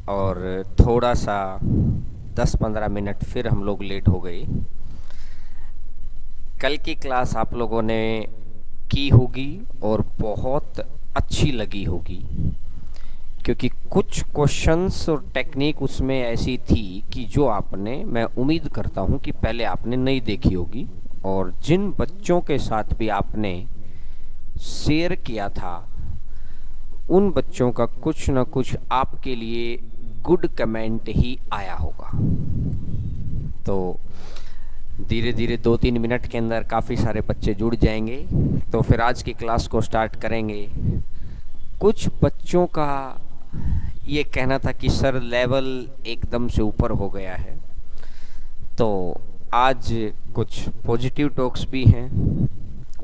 और थोड़ा सा 10-15 मिनट फिर हम लोग लेट हो गए। कल की क्लास आप लोगों ने की होगी और बहुत अच्छी लगी होगी, क्योंकि कुछ क्वेश्चंस और टेक्निक उसमें ऐसी थी कि जो आपने, मैं उम्मीद करता हूं कि पहले आपने नहीं देखी होगी, और जिन बच्चों के साथ भी आपने शेयर किया था उन बच्चों का कुछ न कुछ आपके लिए गुड कमेंट ही आया होगा। तो धीरे धीरे 2-3 मिनट के अंदर काफ़ी सारे बच्चे जुड़ जाएंगे, तो फिर आज की क्लास को स्टार्ट करेंगे। कुछ बच्चों का ये कहना था कि सर लेवल एकदम से ऊपर हो गया है, तो आज कुछ पॉजिटिव टॉक्स भी हैं,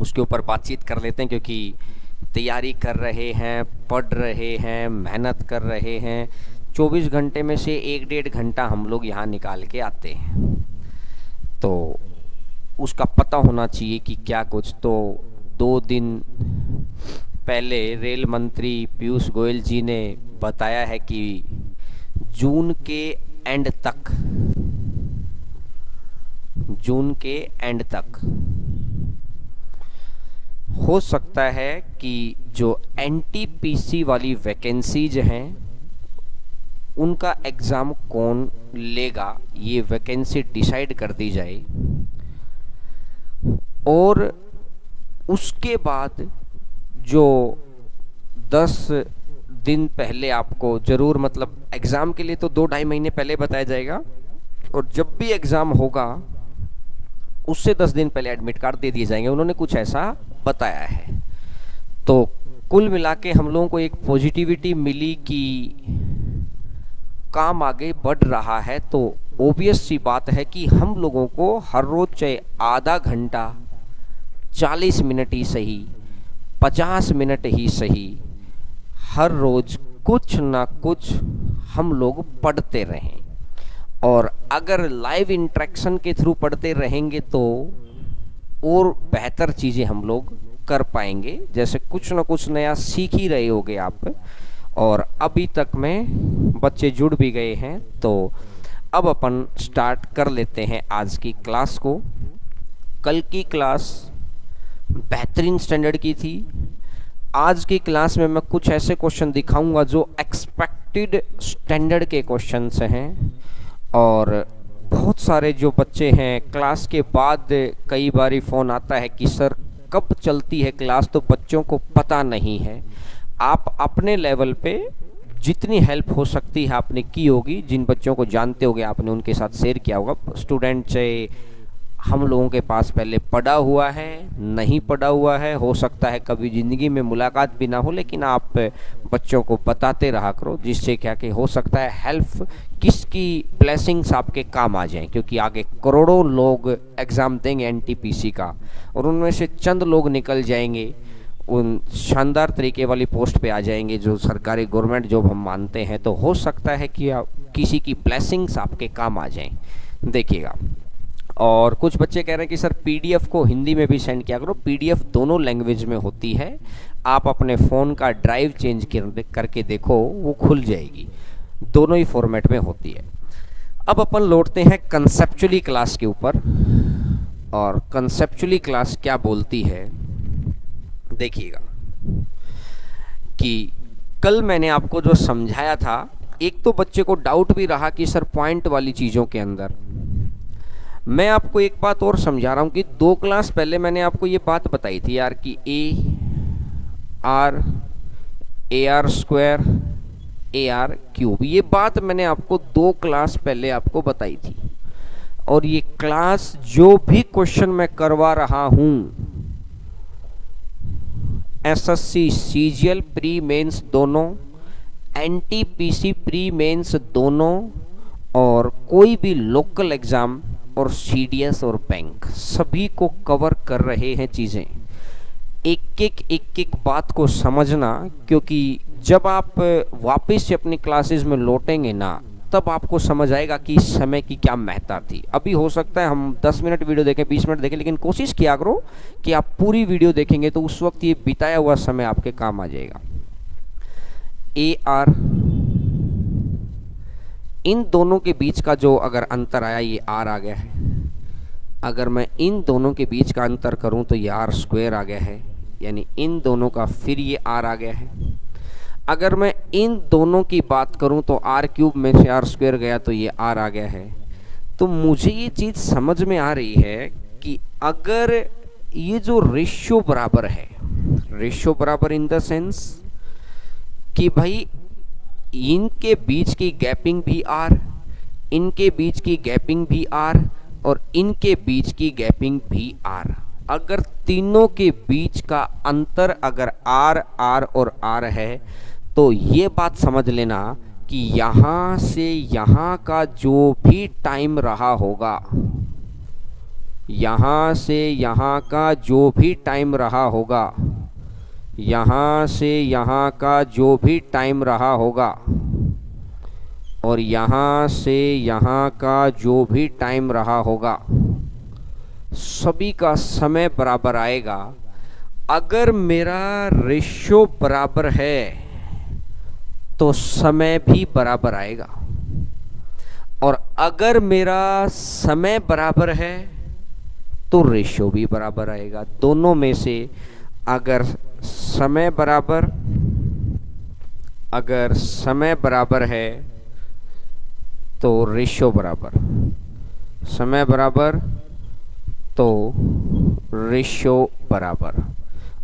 उसके ऊपर बातचीत कर लेते हैं, क्योंकि तैयारी कर रहे हैं, पढ़ रहे हैं, मेहनत कर रहे हैं। 24 घंटे में से 1-1.5 घंटा हम लोग यहाँ निकाल के आते हैं, तो उसका पता होना चाहिए कि क्या कुछ। तो 2 दिन पहले रेल मंत्री पीयूष गोयल जी ने बताया है कि जून के एंड तक, जून के एंड तक हो सकता है कि जो एनटीपीसी वाली वैकेंसीज हैं उनका एग्ज़ाम कौन लेगा, ये वैकेंसी डिसाइड कर दी जाए, और उसके बाद जो 10 दिन पहले आपको ज़रूर, मतलब एग्ज़ाम के लिए तो 2-2.5 महीने पहले बताया जाएगा, और जब भी एग्ज़ाम होगा उससे 10 दिन पहले एडमिट कार्ड दे दिए जाएंगे। उन्होंने कुछ ऐसा बताया है। तो कुल मिला के हम लोगों को एक पॉजिटिविटी मिली कि काम आगे बढ़ रहा है। तो ओबियस सी बात है कि हम लोगों को हर रोज चाहे आधा घंटा, 40 मिनट ही सही, 50 मिनट ही सही, हर रोज कुछ ना कुछ हम लोग पढ़ते रहें। और अगर लाइव इंटरेक्शन के थ्रू पढ़ते रहेंगे तो और बेहतर चीज़ें हम लोग कर पाएंगे। जैसे कुछ ना कुछ नया सीख ही रहे होगे आप, और अभी तक में बच्चे जुड़ भी गए हैं। तो अब अपन स्टार्ट कर लेते हैं आज की क्लास को। कल की क्लास बेहतरीन स्टैंडर्ड की थी। आज की क्लास में मैं कुछ ऐसे क्वेश्चन दिखाऊंगा जो एक्सपेक्टेड स्टैंडर्ड के क्वेश्चंस हैं, और बहुत सारे जो बच्चे हैं क्लास के बाद कई बारी फ़ोन आता है कि सर कब चलती है क्लास, तो बच्चों को पता नहीं है। आप अपने लेवल पे जितनी हेल्प हो सकती है आपने की होगी, जिन बच्चों को जानते होगे आपने उनके साथ शेयर किया होगा। स्टूडेंट चाहे हम लोगों के पास पहले पढ़ा हुआ है, नहीं पढ़ा हुआ है, हो सकता है कभी ज़िंदगी में मुलाकात भी ना हो, लेकिन आप बच्चों को बताते रहा करो, जिससे क्या कि हो सकता है हेल्प, किसकी ब्लेसिंग्स आपके काम आ जाएं। क्योंकि आगे करोड़ों लोग एग्ज़ाम देंगे एनटीपीसी का, और उनमें से चंद लोग निकल जाएंगे, उन शानदार तरीके वाली पोस्ट पे आ जाएंगे जो सरकारी गवर्नमेंट जॉब हम मानते हैं। तो हो सकता है कि किसी की ब्लेसिंग्स आपके काम आ जाएं, देखिएगा। और कुछ बच्चे कह रहे हैं कि सर पीडीएफ को हिंदी में भी सेंड किया करो। पीडीएफ दोनों लैंग्वेज में होती है, आप अपने फ़ोन का ड्राइव चेंज करके देखो, वो खुल जाएगी, दोनों ही फॉर्मेट में होती है। अब अपन लौटते हैं कंसेप्चुअली क्लास के ऊपर, और कंसेप्चुअली क्लास क्या बोलती है देखिएगा। कि कल मैंने आपको जो समझाया था, एक तो बच्चे को डाउट भी रहा कि सर पॉइंट वाली चीज़ों के अंदर, मैं आपको एक बात और समझा रहा हूँ कि 2 क्लास पहले मैंने आपको ये बात बताई थी यार कि A R square A R cube, ये बात मैंने आपको 2 क्लास पहले आपको बताई थी। और ये क्लास जो भी क्वेश्चन मैं करवा रहा हूँ, एसएससी सीजीएल प्री मेंस दोनों, एनटीपीसी प्री मेंस दोनों, और कोई भी लोकल एग्ज़ाम और सीडीएस और बैंक, सभी को कवर कर रहे हैं चीज़ें। एक एक बात को समझना, क्योंकि जब आप वापस से अपनी क्लासेस में लौटेंगे ना, तब आपको समझ आएगा कि इस समय की क्या महत्ता थी। अभी हो सकता है हम 10 मिनट वीडियो देखें, 20 मिनट देखें, लेकिन कोशिश किया करो कि आप पूरी वीडियो देखेंगे तो उस वक्त ये बिताया हुआ समय आपके काम आ जाएगा। ए आर इन दोनों के बीच का जो अगर अंतर आया ये आर आ गया है। अगर मैं इन दोनों के बीच का अंतर करूं तो ये आर स्क्वायर आ गया है, यानी इन दोनों का फिर ये आर आ गया है। अगर मैं इन दोनों की बात करूं तो आर क्यूब में से आर स्क्वायर गया तो ये आर आ गया है। तो मुझे ये चीज़ समझ में आ रही है कि अगर ये जो रेशियो बराबर है, रेशियो बराबर इन द सेंस कि भाई इनके बीच की गैपिंग भी आर, इनके बीच की गैपिंग भी आर और इनके बीच की गैपिंग भी आर, अगर तीनों के बीच का अंतर अगर आर आर और आर है तो ये बात समझ लेना कि यहाँ से यहाँ का जो भी टाइम रहा होगा, यहाँ से यहाँ का जो भी टाइम रहा होगा, यहाँ से यहाँ का जो भी टाइम रहा होगा और यहाँ से यहाँ का जो भी टाइम रहा होगा, सभी का समय बराबर आएगा। अगर मेरा रेशियो बराबर है तो समय भी बराबर आएगा, और अगर मेरा समय बराबर है तो रेशियो भी बराबर आएगा। दोनों में से अगर समय बराबर है तो रेशियो बराबर, समय बराबर तो रेशियो बराबर।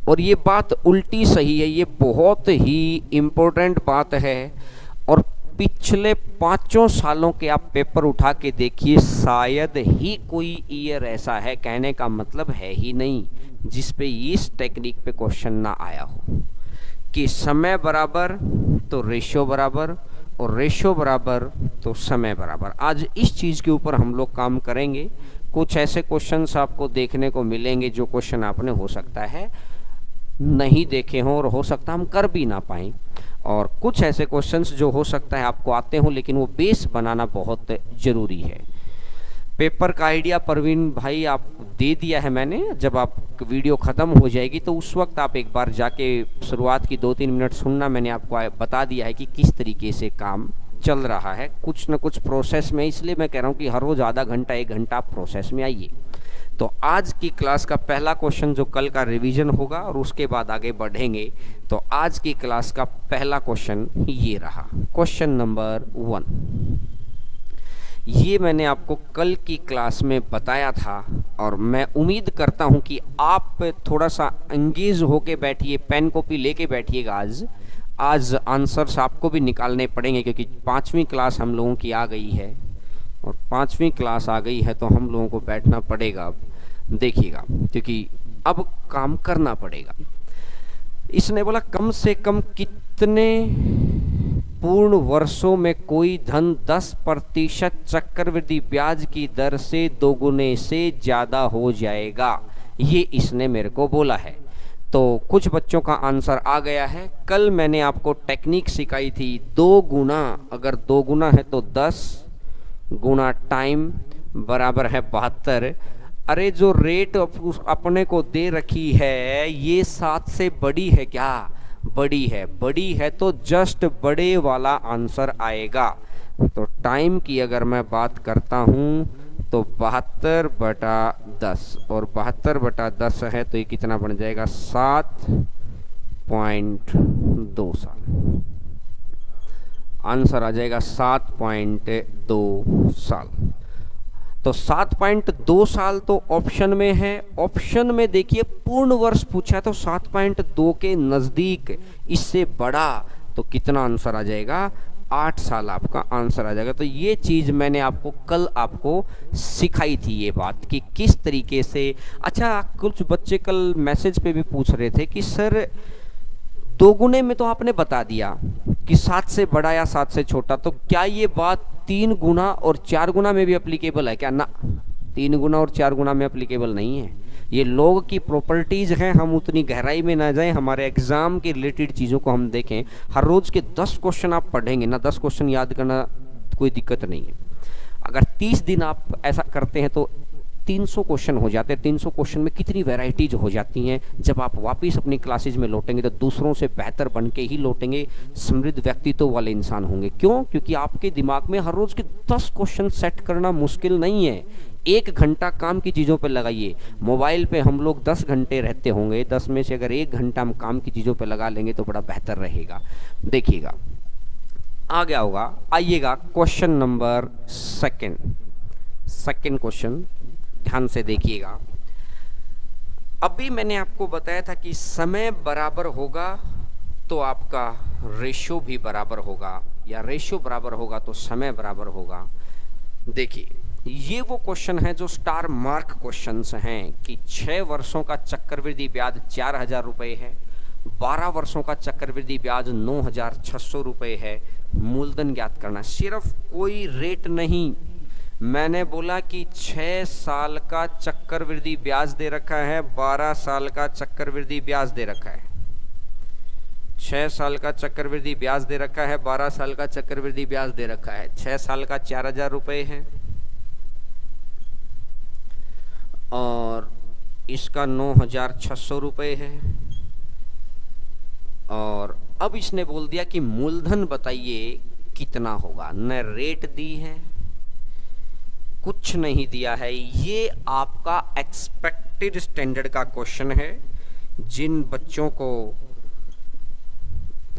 और ये बात उल्टी सही है, ये बहुत ही इम्पोर्टेंट बात है। और पिछले 5 सालों के आप पेपर उठा के देखिए, शायद ही कोई ईयर ऐसा है, कहने का मतलब है ही नहीं, जिस पे इस टेक्निक पे क्वेश्चन ना आया हो कि समय बराबर तो रेशियो बराबर और रेशियो बराबर तो समय बराबर। आज इस चीज़ के ऊपर हम लोग काम करेंगे। कुछ ऐसे क्वेश्चंस आपको देखने को मिलेंगे जो क्वेश्चन आपने हो सकता है नहीं देखे हों और हो सकता हम कर भी ना पाएँ, और कुछ ऐसे क्वेश्चंस जो हो सकता है आपको आते हों, लेकिन वो बेस बनाना बहुत ज़रूरी है। पेपर का आइडिया परवीन भाई आप दे दिया है मैंने, जब आप वीडियो ख़त्म हो जाएगी तो उस वक्त आप एक बार जाके शुरुआत की 2-3 मिनट सुनना। मैंने आपको बता दिया है कि किस तरीके से काम चल रहा है, कुछ न कुछ प्रोसेस में। इसलिए मैं कह रहा हूँ कि हर रोज़ आधा घंटा 1 घंटा आप प्रोसेस में आइए। तो आज की क्लास का पहला क्वेश्चन जो कल का रिवीजन होगा और उसके बाद आगे बढ़ेंगे, तो आज की क्लास का पहला क्वेश्चन ये रहा, क्वेश्चन नंबर 1। ये मैंने आपको कल की क्लास में बताया था और मैं उम्मीद करता हूँ कि आप थोड़ा सा एंगेज होके बैठिए, पेन कॉपी लेके बैठिएगा। आज आंसर्स आपको भी निकालने पड़ेंगे क्योंकि 5वीं क्लास हम लोगों की आ गई है, और 5वीं क्लास आ गई है तो हम लोगों को बैठना पड़ेगा। अब देखिएगा, क्योंकि अब काम करना पड़ेगा। इसने बोला कम से कम कितने पूर्ण वर्षों में कोई धन 10% चक्रवृद्धि ब्याज की दर से 2 गुने से ज़्यादा हो जाएगा, ये इसने मेरे को बोला है। तो कुछ बच्चों का आंसर आ गया है। कल मैंने आपको टेक्निक सिखाई थी 2 गुना, अगर 2 गुना है तो 10 गुना टाइम बराबर है 72। अरे जो रेट अपने को दे रखी है ये 7 से बड़ी है क्या? बड़ी है। बड़ी है तो जस्ट बड़े वाला आंसर आएगा। तो टाइम की अगर मैं बात करता हूँ तो 72/10, और 72/10 है तो ये कितना बन जाएगा? 7.2 साल। आंसर आ जाएगा 7.2 साल। तो 7.2 साल तो ऑप्शन में है। ऑप्शन में देखिए पूर्ण वर्ष पूछा है तो 7.2 के नज़दीक, इससे बड़ा तो कितना आंसर आ जाएगा? 8 साल आपका आंसर आ जाएगा। तो ये चीज़ मैंने आपको कल आपको सिखाई थी, ये बात कि किस तरीके से। अच्छा, कुछ बच्चे कल मैसेज पे भी पूछ रहे थे कि सर 2 गुने में तो आपने बता दिया कि 7 से बड़ा या 7 से छोटा, तो क्या ये बात 3 गुना और 4 गुना में भी एप्लीकेबल है क्या? ना, 3 गुना और 4 गुना में एप्लीकेबल नहीं है। ये लोग की प्रॉपर्टीज़ हैं, हम उतनी गहराई में ना जाएं, हमारे एग्ज़ाम के रिलेटेड चीज़ों को हम देखें। हर रोज़ के 10 क्वेश्चन आप पढ़ेंगे ना, 10 क्वेश्चन याद करना कोई दिक्कत नहीं है। अगर 30 दिन आप ऐसा करते हैं तो 300 क्वेश्चन हो जाते हैं। 300 क्वेश्चन में कितनी वैरायटीज हो जाती हैं। जब आप वापस अपनी क्लासेज में लौटेंगे तो दूसरों से बेहतर बन के ही लौटेंगे, समृद्ध व्यक्तित्व वाले इंसान होंगे। क्यों? क्योंकि आपके दिमाग में हर रोज के 10 क्वेश्चन सेट करना मुश्किल नहीं है। 1 घंटा काम की चीज़ों पर लगाइए। मोबाइल पे हम लोग 10 घंटे रहते होंगे, 10 में से अगर 1 घंटा हम काम की चीज़ों पर लगा लेंगे तो बड़ा बेहतर रहेगा। देखिएगा आ गया होगा। आइएगा क्वेश्चन नंबर सेकंड क्वेश्चन ध्यान से देखिएगा। अभी मैंने आपको बताया था कि समय बराबर होगा तो आपका रेशियो भी बराबर होगा, या रेशियो बराबर होगा तो समय बराबर होगा। देखिए ये वो क्वेश्चन है जो स्टार मार्क क्वेश्चंस हैं कि 6 वर्षों का चक्रवृद्धि ब्याज 4,000 रुपये है, 12 वर्षों का चक्रवृद्धि ब्याज 9,600 रुपये है, मूलधन ज्ञात करना। सिर्फ कोई रेट नहीं, मैंने बोला कि 6 साल का चक्रवृद्धि ब्याज दे रखा है, 12 साल का चक्रवृद्धि ब्याज दे रखा है। 6 साल का चक्रवृद्धि ब्याज दे रखा है, 12 साल का चक्रवृद्धि ब्याज दे रखा है। 6 साल का 4,000 रुपये है और इसका 9,600 रुपये है। और अब इसने बोल दिया कि मूलधन बताइए कितना होगा। न रेट दी है, कुछ नहीं दिया है। ये आपका एक्सपेक्टेड स्टैंडर्ड का क्वेश्चन है। जिन बच्चों को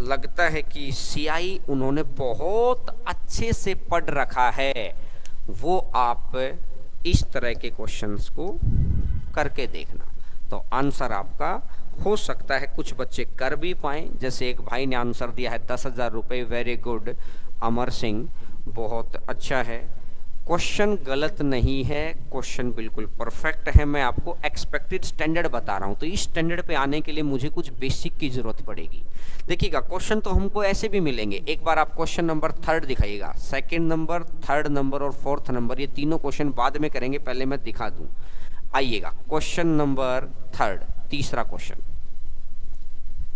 लगता है कि सीआई उन्होंने बहुत अच्छे से पढ़ रखा है, वो आप इस तरह के क्वेश्चंस को करके देखना, तो आंसर आपका हो सकता है कुछ बच्चे कर भी पाएं। जैसे एक भाई ने आंसर दिया है 10,000 रुपये, वेरी गुड अमर सिंह, बहुत अच्छा है। क्वेश्चन गलत नहीं है, क्वेश्चन बिल्कुल परफेक्ट है। मैं आपको एक्सपेक्टेड स्टैंडर्ड बता रहा हूं, तो इस स्टैंडर्ड पे आने के लिए मुझे कुछ बेसिक की जरूरत पड़ेगी। देखिएगा क्वेश्चन तो हमको ऐसे भी मिलेंगे। एक बार आप question number 3 दिखाइएगा। 2nd number, 3rd number और 4th नंबर, ये तीनों क्वेश्चन बाद में करेंगे, पहले मैं दिखा दूं। आइएगा क्वेश्चन नंबर 3, तीसरा क्वेश्चन,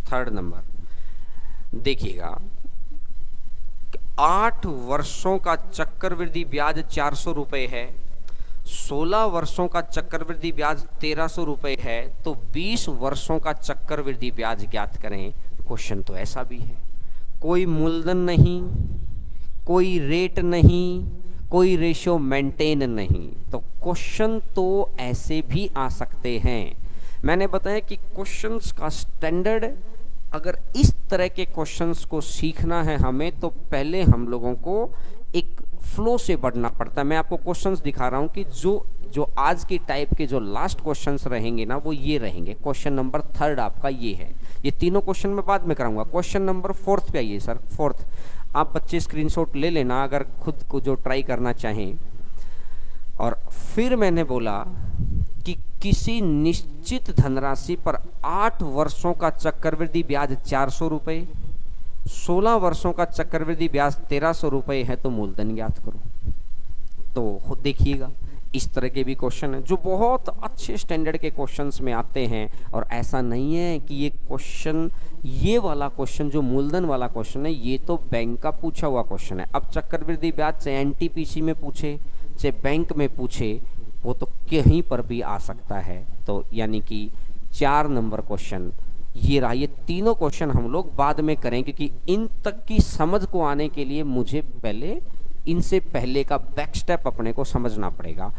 3rd नंबर देखिएगा। 8 वर्षों का चक्रवृद्धि ब्याज 400 रुपये है, 16 वर्षों का चक्रवृद्धि ब्याज 1300 रुपये है, तो 20 वर्षों का चक्रवृद्धि ब्याज ज्ञात करें। क्वेश्चन तो ऐसा भी है, कोई मूलधन नहीं, कोई रेट नहीं, कोई रेशियो मेंटेन नहीं, तो क्वेश्चन तो ऐसे भी आ सकते हैं। मैंने बताया कि क्वेश्चंस का स्टैंडर्ड, अगर इस तरह के क्वेश्चंस को सीखना है हमें, तो पहले हम लोगों को एक फ्लो से बढ़ना पड़ता है। मैं आपको क्वेश्चंस दिखा रहा हूं कि जो आज की टाइप के जो लास्ट क्वेश्चंस रहेंगे ना, वो ये रहेंगे। क्वेश्चन नंबर 3 आपका ये है। ये तीनों क्वेश्चन मैं बाद में कराऊंगा। क्वेश्चन नंबर 4 पे आइए सर। 4 आप बच्चे स्क्रीनशॉट ले लेना अगर खुद को जो ट्राई करना चाहें। और फिर मैंने बोला कि किसी निश्चित धनराशि पर 8 वर्षों का चक्रवृद्धि ब्याज 400 रुपये, 16 वर्षों का चक्रवृद्धि ब्याज 1300 रुपये है, तो मूलधन ज्ञात करो। तो देखिएगा इस तरह के भी क्वेश्चन है जो बहुत अच्छे स्टैंडर्ड के क्वेश्चंस में आते हैं। और ऐसा नहीं है कि ये क्वेश्चन, ये वाला क्वेश्चन जो मूलधन वाला क्वेश्चन है, ये तो बैंक का पूछा हुआ क्वेश्चन है। अब चक्रवृद्धि ब्याज चाहे एनटीपीसी में पूछे चाहे बैंक में पूछे, वो तो कहीं पर भी आ सकता है। तो यानी कि 4 नंबर क्वेश्चन ये रहा। ये तीनों क्वेश्चन हम लोग बाद में करें, क्योंकि इन तक की समझ को आने के लिए मुझे पहले इनसे पहले का बैक स्टेप अपने को समझना पड़ेगा।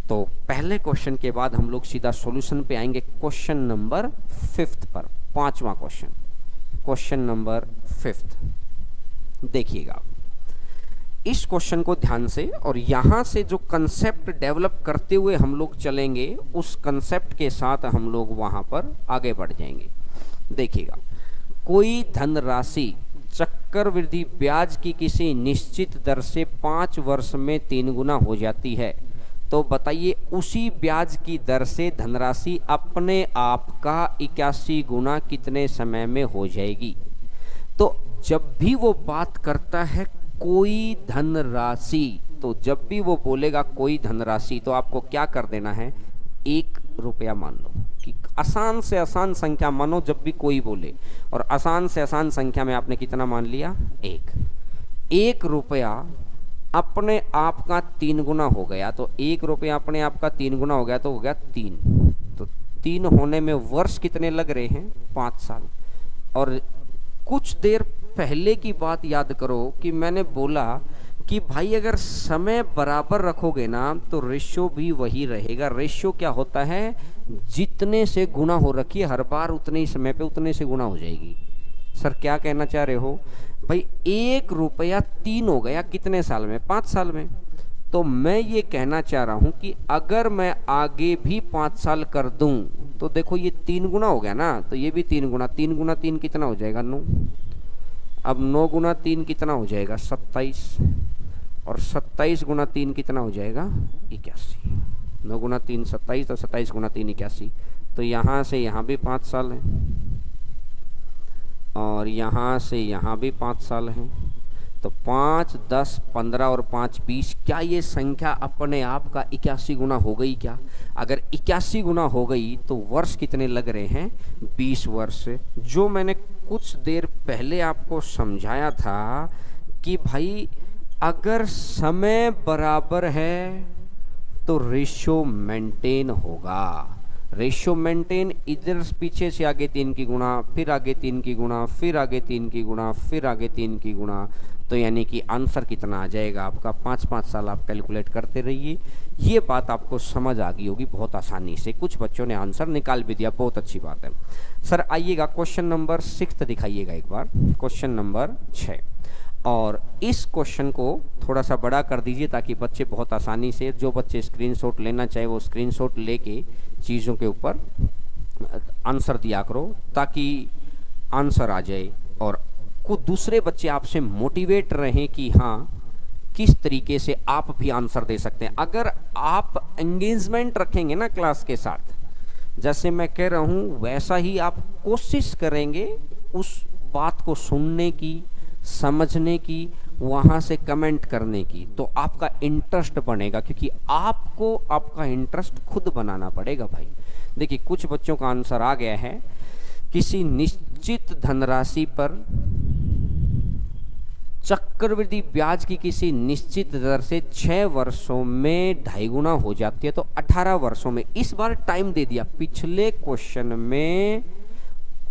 तो पहले क्वेश्चन के बाद हम लोग सीधा सॉल्यूशन पे आएंगे। क्वेश्चन नंबर 5 पर, 5वां क्वेश्चन, क्वेश्चन नंबर 5 देखिएगा इस क्वेश्चन को ध्यान से, और यहां से जो कंसेप्ट डेवलप करते हुए हम लोग चलेंगे, उस कंसेप्ट के साथ हम लोग वहां पर आगे बढ़ जाएंगे। देखिएगा, कोई धनराशि चक्रवृद्धि ब्याज की किसी निश्चित दर से 5 वर्ष में 3 गुना हो जाती है, तो बताइए उसी ब्याज की दर से धनराशि अपने आप का 81 गुना कितने समय में हो जाएगी। तो जब भी वो बात करता है कोई धनराशि, तो जब भी वो बोलेगा कोई धनराशि, तो आपको क्या कर देना है, 1 रुपया मान लो। कि आसान से आसान संख्या मानो जब भी कोई बोले, और आसान से आसान संख्या में आपने कितना मान लिया, 1 रुपया अपने आप का 3 गुना हो गया, तो 1 रुपया अपने आप का 3 गुना हो गया तो हो गया 3। तो 3 होने में वर्ष कितने लग रहे हैं? 5 साल। और कुछ देर पहले की बात याद करो कि मैंने बोला कि भाई अगर समय बराबर रखोगे ना तो रेशियो भी वही रहेगा। रेशियो क्या होता है? जितने से गुना हो रखी है हर बार उतने ही समय पे उतने से गुना हो जाएगी। सर क्या कहना चाह रहे हो? भाई 1 रुपया 3 हो गया कितने साल में? 5 साल में। तो मैं ये कहना चाह रहा हूं कि अगर मैं आगे भी 5 साल कर दूं तो देखो ये 3 गुना हो गया ना, तो ये भी 3 गुना। 3 गुना 3 कितना हो जाएगा? 9। अब 9 गुना 3 कितना हो जाएगा? 27। और 27 गुना 3 कितना हो जाएगा? 81। 9 गुना 3 27 और 27 गुना 3 81। तो यहाँ से यहाँ भी 5 साल है और यहाँ से यहाँ भी 5 साल हैं। तो 5 10 15 और 5 20। क्या ये संख्या अपने आप का 81 गुना हो गई क्या? अगर 81 गुना हो गई तो वर्ष कितने लग रहे हैं? 20 वर्ष। जो मैंने कुछ देर पहले आपको समझाया था कि भाई अगर समय बराबर है तो रेशियो मेंटेन होगा। रेशियो मेंटेन इधर पीछे से आगे 3 की गुणा, फिर आगे 3 की गुणा, फिर आगे 3 की गुणा, फिर आगे 3 की गुणा। तो यानी कि आंसर कितना आ जाएगा आपका? 5-5 साल आप कैलकुलेट करते रहिए। ये बात आपको समझ आ गई होगी बहुत आसानी से। कुछ बच्चों ने आंसर निकाल भी दिया, बहुत अच्छी बात है। सर आइएगा क्वेश्चन नंबर 6 दिखाइएगा एक बार, क्वेश्चन नंबर 6। और इस क्वेश्चन को थोड़ा सा बड़ा कर दीजिए ताकि बच्चे बहुत आसानी से, जो बच्चे स्क्रीनशॉट लेना चाहे वो स्क्रीनशॉट लेके चीज़ों के ऊपर आंसर दिया करो ताकि आंसर आ जाए और कुछ दूसरे बच्चे आपसे मोटिवेट रहें कि हाँ किस तरीके से आप भी आंसर दे सकते हैं। अगर आप एंगेजमेंट रखेंगे ना क्लास के साथ, जैसे मैं कह रहा हूँ वैसा ही आप कोशिश करेंगे उस बात को सुनने की, समझने की, वहाँ से कमेंट करने की, तो आपका इंटरेस्ट बनेगा। क्योंकि आपको आपका इंटरेस्ट खुद बनाना पड़ेगा भाई। देखिए कुछ बच्चों का आंसर आ गया है, किसी निश्चित धनराशि पर चक्रवृद्धि ब्याज की किसी निश्चित दर से 6 वर्षों में 2.5 गुना हो जाती है तो 18 वर्षों में। इस बार टाइम दे दिया। पिछले क्वेश्चन में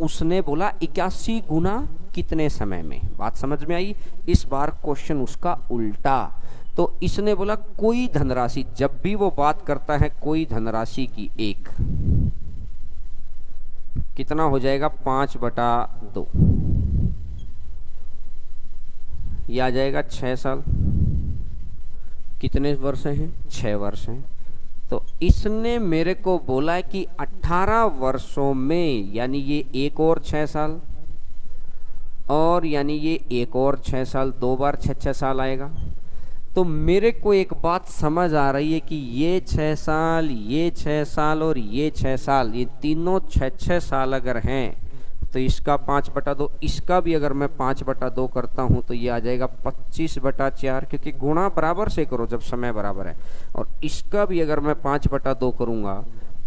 उसने बोला 81 गुना कितने समय में। बात समझ में आई? इस बार क्वेश्चन उसका उल्टा। तो इसने बोला कोई धनराशि, जब भी वो बात करता है कोई धनराशि की 1, कितना हो जाएगा? 5/2। यह आ जाएगा 6 साल। कितने वर्ष हैं? 6 वर्ष हैं। तो इसने मेरे को बोला है कि 18 वर्षों में, यानी ये एक और 6 साल और यानी ये एक और 6 साल, 2 बार 6-6 साल आएगा। तो मेरे को एक बात समझ आ रही है कि ये 6 साल, ये 6 साल और ये 6 साल, ये तीनों 6-6 साल अगर हैं तो इसका 5/2, इसका भी अगर मैं 5/2 करता हूं तो ये आ जाएगा 25/4, क्योंकि गुणा बराबर से करो जब समय बराबर है। और इसका भी अगर मैं 5/2 करूंगा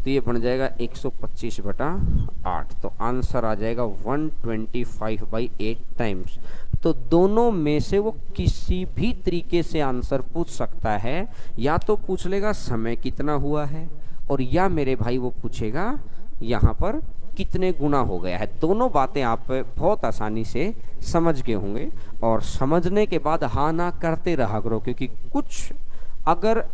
तो ये बन जाएगा 125/8। तो आंसर आ जाएगा 125/8 टाइम्स। तो दोनों में से वो किसी भी तरीके से आंसर पूछ सकता है। या तो पूछ लेगा समय कितना हुआ है, और या मेरे भाई वो पूछेगा यहाँ पर कितने गुना हो गया है। दोनों बातें आप बहुत आसानी से समझ गए होंगे। और समझने के बाद हाँ ना करते रहा करो, क्योंकि कुछ अगर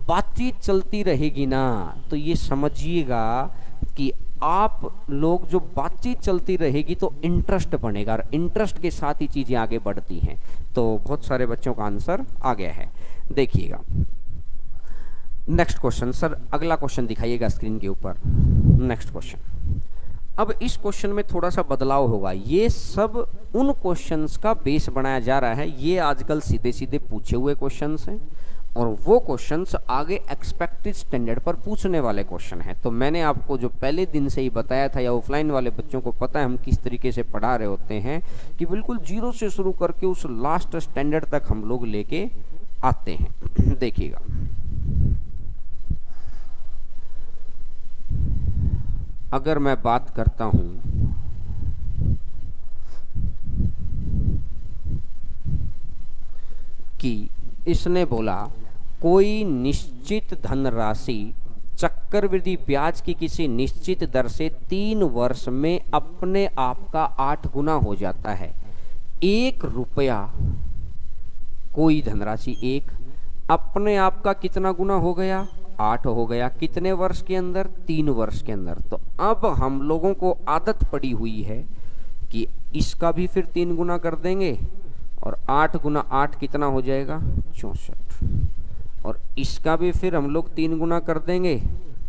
बातचीत चलती रहेगी ना तो ये समझिएगा कि आप लोग जो बातचीत चलती रहेगी तो इंटरेस्ट बनेगा, और इंटरेस्ट के साथ ही चीज़ें आगे बढ़ती हैं। तो बहुत सारे बच्चों का आंसर आ गया है, देखिएगा। नेक्स्ट क्वेश्चन सर, अगला क्वेश्चन दिखाइएगा स्क्रीन के ऊपर। Next question. अब इस क्वेश्चन में थोड़ा सा बदलाव होगा। ये सब उन क्वेश्चंस का बेस बनाया जा रहा है। ये आजकल सीधे सीधे पूछे हुए क्वेश्चंस हैं और वो क्वेश्चंस आगे एक्सपेक्टेड स्टैंडर्ड पर पूछने वाले क्वेश्चन हैं। तो मैंने आपको जो पहले दिन से ही बताया था, या ऑफलाइन वाले बच्चों को पता है हम किस तरीके से पढ़ा रहे होते हैं, कि बिल्कुल 0 से शुरू करके उस लास्ट स्टैंडर्ड तक हम लोग लेके आते हैं। देखिएगा, अगर मैं बात करता हूं कि इसने बोला कोई निश्चित धनराशि चक्रवृद्धि ब्याज की किसी निश्चित दर से 3 वर्ष में अपने आप का 8 गुना हो जाता है। 1 रुपया, कोई धनराशि 1 अपने आप का कितना गुना हो गया? 8 हो गया। कितने वर्ष के अंदर? 3 वर्ष के अंदर। तो अब हम लोगों को आदत पड़ी हुई है कि इसका भी फिर 3 गुना कर देंगे और 8 गुना 8 कितना हो जाएगा? 64। और इसका भी फिर हम लोग 3 गुना कर देंगे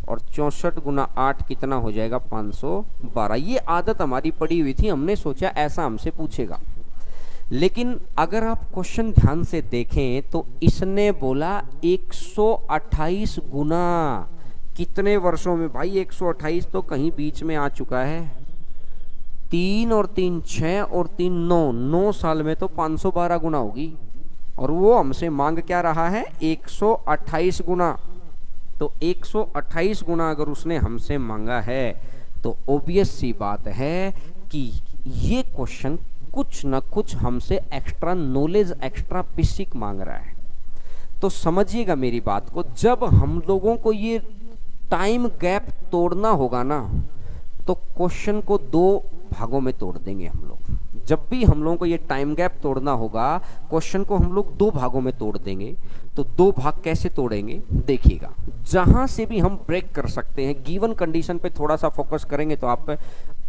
और 64 गुना 8 कितना हो जाएगा? 512। ये आदत हमारी पड़ी हुई थी, हमने सोचा ऐसा हमसे पूछेगा। लेकिन अगर आप क्वेश्चन ध्यान से देखें तो इसने बोला 128 गुना। कितने वर्षों में भाई? 128 तो कहीं बीच में आ चुका है। 3 और 3 6 और 3 9, 9 साल में तो 512 गुना होगी। और वो हमसे मांग क्या रहा है? 128 गुना। तो 128 गुना अगर उसने हमसे मांगा है तो ऑब्वियस सी बात है कि ये क्वेश्चन कुछ ना कुछ हमसे एक्स्ट्रा नॉलेज, एक्स्ट्रा बेसिक मांग रहा है। तो समझिएगा मेरी बात को, जब हम लोगों को ये टाइम गैप तोड़ना होगा ना तो क्वेश्चन को 2 भागों में तोड़ देंगे हम लोग। जब भी हम लोगों को ये टाइम गैप तोड़ना होगा क्वेश्चन को हम लोग 2 भागों में तोड़ देंगे। तो 2 भाग कैसे तोड़ेंगे देखिएगा। जहां से भी हम ब्रेक कर सकते हैं, गिवन कंडीशन पे थोड़ा सा फोकस करेंगे तो आप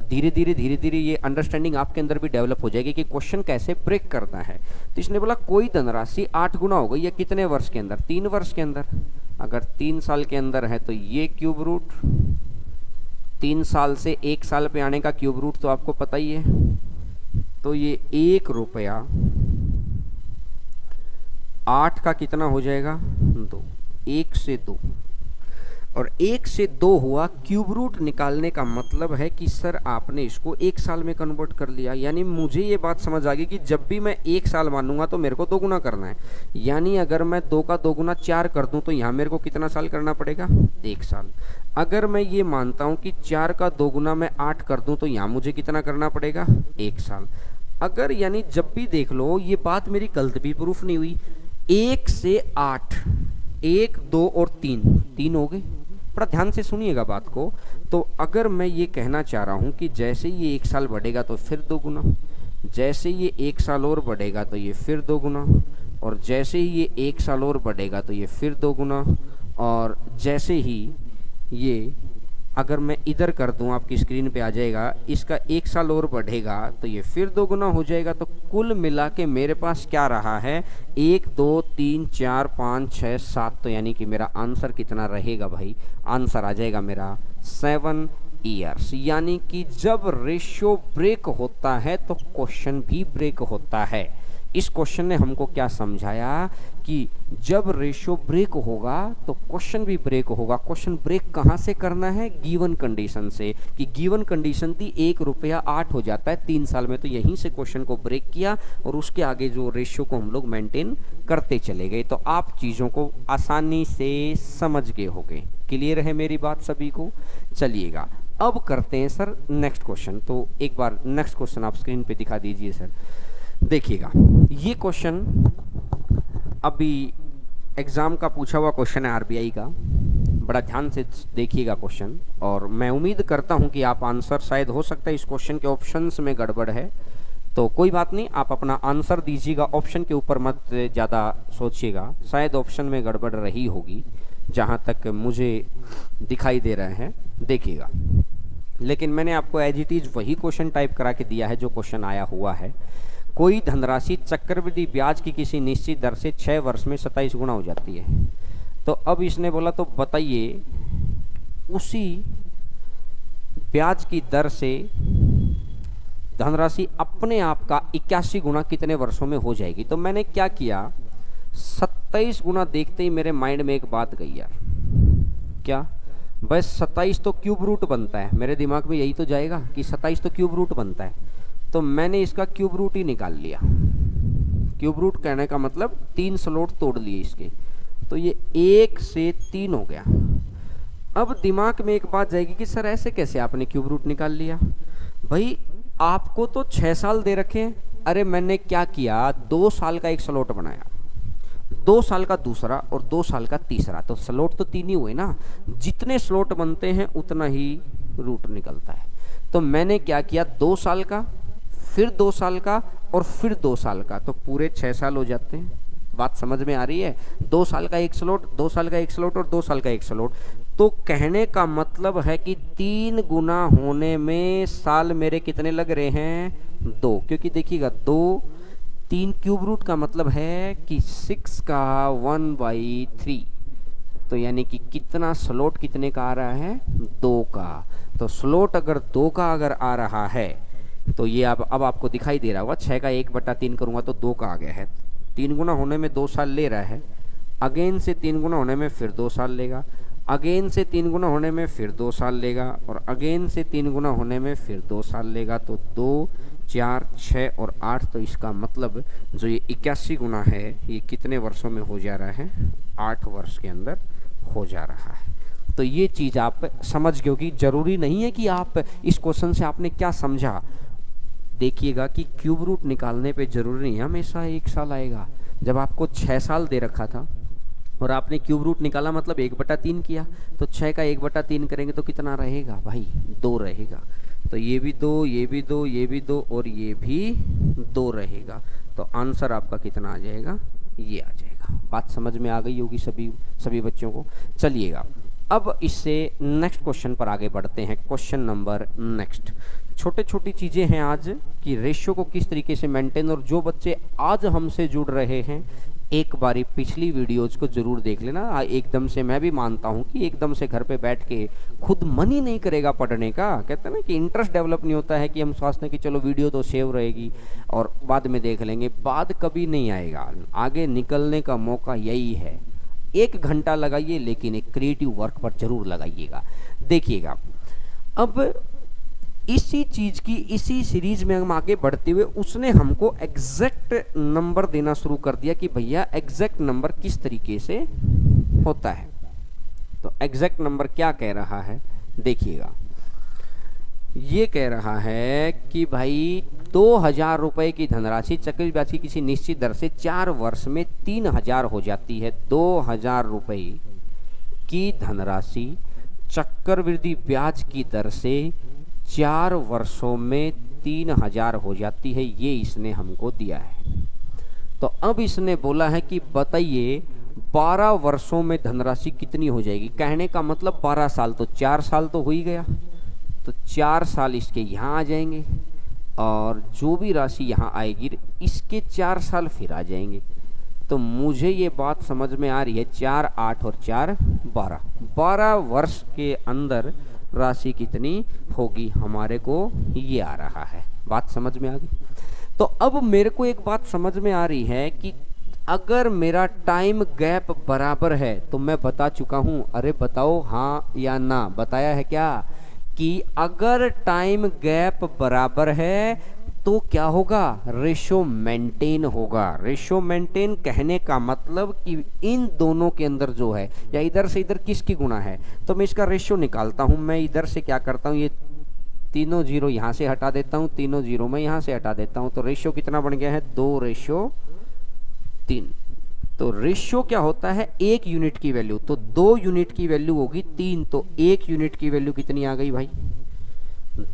धीरे धीरे ये अंडरस्टैंडिंग आपके अंदर भी डेवलप हो जाएगी कि क्वेश्चन कैसे ब्रेक करना है। तो इसने बोला कोई धनराशि 8 गुना हो गई, ये कितने वर्ष के अंदर? 3 वर्ष के अंदर। अगर 3 साल के अंदर है तो ये क्यूब रूट, 3 साल से 1 साल पे आने का क्यूब रूट तो आपको पता ही है। तो ये 1 रुपया 8 का कितना हो जाएगा? 2। 1 से 2 और 1 से 2 हुआ। क्यूब रूट निकालने का मतलब है कि सर आपने इसको 1 साल में कन्वर्ट कर लिया। यानी मुझे ये बात समझ आ गई कि जब भी मैं 1 साल मानूंगा तो मेरे को 2 गुना करना है। यानी अगर मैं 2 का 2 गुना 4 कर दूं तो यहाँ मेरे को कितना साल करना पड़ेगा? 1 साल। अगर मैं ये मानता हूँ कि 4 का 2 गुना मैं 8 कर दूं तो यहाँ मुझे कितना करना पड़ेगा? 1 साल। अगर यानी जब भी देख लो, ये बात मेरी गलत भी प्रूफ नहीं हुई। 1 से 8, 1 2 और 3 हो गए। बड़ा ध्यान से सुनिएगा बात को। तो अगर मैं ये कहना चाह रहा हूँ कि जैसे ये 1 साल बढ़ेगा तो फिर 2 गुना, जैसे ये 1 साल और बढ़ेगा तो ये फिर 2 गुना, और जैसे ही ये 1 साल और बढ़ेगा तो ये फिर 2 गुना, और जैसे ही ये अगर मैं इधर कर दूं आपकी स्क्रीन पे आ जाएगा, इसका 1 साल और बढ़ेगा तो ये फिर 2 गुना हो जाएगा। तो कुल मिला के मेरे पास क्या रहा है? 1 2 3 4 5 6 7। तो यानी कि मेरा आंसर कितना रहेगा भाई? आंसर आ जाएगा मेरा 7 ईयर्स। यानी कि जब रेशियो ब्रेक होता है तो क्वेश्चन भी ब्रेक होता है। इस क्वेश्चन ने हमको क्या समझाया कि जब रेशियो ब्रेक होगा तो क्वेश्चन भी ब्रेक होगा। क्वेश्चन ब्रेक कहाँ से करना है? गिवन कंडीशन से। कि गिवन कंडीशन थी 1 रुपया 8 हो जाता है 3 साल में, तो यहीं से क्वेश्चन को ब्रेक किया और उसके आगे जो रेशियो को हम लोग मेंटेन करते चले गए। तो आप चीज़ों को आसानी से समझ गए होंगे। क्लियर है मेरी बात सभी को? चलिएगा अब करते हैं सर नेक्स्ट क्वेश्चन। तो एक बार नेक्स्ट क्वेश्चन आप स्क्रीन पे दिखा दीजिए सर। देखिएगा ये क्वेश्चन अभी एग्जाम का पूछा हुआ क्वेश्चन है आरबीआई का। बड़ा ध्यान से देखिएगा क्वेश्चन, और मैं उम्मीद करता हूं कि आप आंसर, शायद हो सकता है इस क्वेश्चन के ऑप्शंस में गड़बड़ है, तो कोई बात नहीं, आप अपना आंसर दीजिएगा। ऑप्शन के ऊपर मत ज़्यादा सोचिएगा, शायद ऑप्शन में गड़बड़ रही होगी जहां तक मुझे दिखाई दे रहे हैं। देखिएगा, लेकिन मैंने आपको एज इट इज़ वही क्वेश्चन टाइप करा के दिया है जो क्वेश्चन आया हुआ है। कोई धनराशि चक्रवृद्धि ब्याज की किसी निश्चित दर से 6 वर्ष में 27 गुना हो जाती है। तो अब इसने बोला तो बताइए उसी ब्याज की दर से धनराशि अपने आप का 81 गुना कितने वर्षों में हो जाएगी। तो मैंने क्या किया, 27 गुना देखते ही मेरे माइंड में एक बात गई यार, क्या बस 27 तो क्यूब रूट बनता है। मेरे दिमाग में यही तो जाएगा कि 27 तो क्यूब रूट बनता है, तो मैंने इसका क्यूब रूट ही निकाल लिया। क्यूब रूट कहने का मतलब 3 स्लॉट तोड़ लिए इसके, तो ये 1 से 3 हो गया। अब दिमाग में एक बात जाएगी कि सर ऐसे कैसे आपने क्यूब रूट निकाल लिया। भाई आपको तो 6 साल दे रखे हैं। अरे मैंने क्या किया, 2 साल का एक स्लॉट बनाया, 2 साल का दूसरा और 2 साल का तीसरा, तो स्लॉट तो 3 ही हुए ना, जितने स्लॉट बनते हैं उतना ही रूट निकलता है। तो मैंने क्या किया, 2 साल का, फिर 2 साल का और फिर 2 साल का, तो पूरे 6 साल हो जाते हैं। बात समझ में आ रही है? 2 साल का एक स्लॉट, 2 साल का एक स्लॉट और 2 साल का एक स्लॉट। तो कहने का मतलब है कि 3 गुना होने में साल मेरे कितने लग रहे हैं, 2, क्योंकि देखिएगा 2 3 क्यूब रूट का मतलब है कि 6 का 1/3, तो यानी कि कितना स्लॉट कितने का आ रहा है, 2 का। तो स्लॉट अगर 2 का अगर आ रहा है तो ये अब आपको दिखाई दे रहा होगा, 6 का 1/3 करूंगा तो 2 का आ गया है। 3 गुना होने में 2 साल ले रहा है, अगेन से 3 गुना होने में फिर 2 साल लेगा, अगेन से 3 गुना होने में फिर 2 साल लेगा, और अगेन से 3 गुना होने में फिर 2 साल लेगा। तो 2 4 6 और 8, तो इसका मतलब जो ये 81 गुना है ये कितने वर्षों में हो जा रहा है, 8 वर्ष के अंदर हो जा रहा है। तो ये चीज़ आप समझ गए हो कि जरूरी नहीं है कि आप इस क्वेश्चन से आपने क्या समझा। देखिएगा कि क्यूब रूट निकालने पे जरूरी नहीं हमेशा 1 साल आएगा। जब आपको 6 साल दे रखा था और आपने क्यूब रूट निकाला मतलब 1/3 किया, तो 6 का 1/3 करेंगे तो कितना रहेगा भाई, 2 रहेगा। तो ये भी 2, ये भी 2, ये भी 2 और ये भी 2 रहेगा। तो आंसर आपका कितना आ जाएगा, ये आ जाएगा। बात समझ में आ गई होगी सभी बच्चों को। चलिएगा अब इससे नेक्स्ट क्वेश्चन पर आगे बढ़ते हैं। क्वेश्चन नंबर नेक्स्ट, छोटी चीज़ें हैं आज कि रेशियो को किस तरीके से मेंटेन, और जो बच्चे आज हमसे जुड़ रहे हैं एक बारी पिछली वीडियोज को जरूर देख लेना। एकदम से मैं भी मानता हूं कि एकदम से घर पे बैठ के खुद मन ही नहीं करेगा पढ़ने का, कहते हैं ना कि इंटरेस्ट डेवलप नहीं होता है, कि हम सोचते हैं कि चलो वीडियो तो सेव रहेगी और बाद में देख लेंगे, बाद कभी नहीं आएगा। आगे निकलने का मौका यही है। 1 घंटा लगाइए लेकिन एक क्रिएटिव वर्क पर जरूर लगाइएगा। देखिएगा अब इसी चीज की इसी सीरीज में हम आगे बढ़ते हुए उसने हमको एग्जैक्ट नंबर देना शुरू कर दिया कि भैया एग्जैक्ट नंबर किस तरीके से होता है। तो एग्जैक्ट नंबर क्या कह रहा है, देखिएगा ये कह रहा है कि भाई 2000 रुपए की धनराशि चक्रवृद्धि ब्याज की किसी निश्चित दर से 4 वर्ष में 3000 हो जाती है। 2000 रुपए की धनराशि चक्रवृद्धि ब्याज की दर से 4 वर्षों में 3000 हो जाती है, ये इसने हमको दिया है। तो अब इसने बोला है कि बताइए 12 वर्षों में धनराशि कितनी हो जाएगी। कहने का मतलब 12 साल, तो 4 साल तो हो ही गया, तो 4 साल इसके यहाँ आ जाएंगे और जो भी राशि यहाँ आएगी इसके 4 साल फिर आ जाएंगे। तो मुझे ये बात समझ में आ रही है, 4 8 और 4 12, 12 वर्ष के अंदर राशि कितनी होगी हमारे को ये आ रहा है। बात समझ में आ गई। तो अब मेरे को एक बात समझ में आ रही है कि अगर मेरा टाइम गैप बराबर है, तो मैं बता चुका हूं, अरे बताओ हाँ या ना, बताया है क्या, कि अगर टाइम गैप बराबर है तो क्या होगा, रेशो मेंटेन होगा। रेशो मेंटेन कहने का मतलब कि इन दोनों के अंदर जो है, या इधर से इधर किसकी गुणा है, तो मैं इसका रेशो निकालता हूं। मैं इधर से क्या करता हूं, ये तीनों जीरो यहां से हटा देता हूं, तीनों जीरो मैं यहां से हटा देता हूं, तो रेशो कितना बन गया है, 2:3। तो रेशियो क्या होता है, 1 यूनिट की वैल्यू, तो 2 यूनिट की वैल्यू होगी 3, तो 1 यूनिट की वैल्यू कितनी आ गई भाई,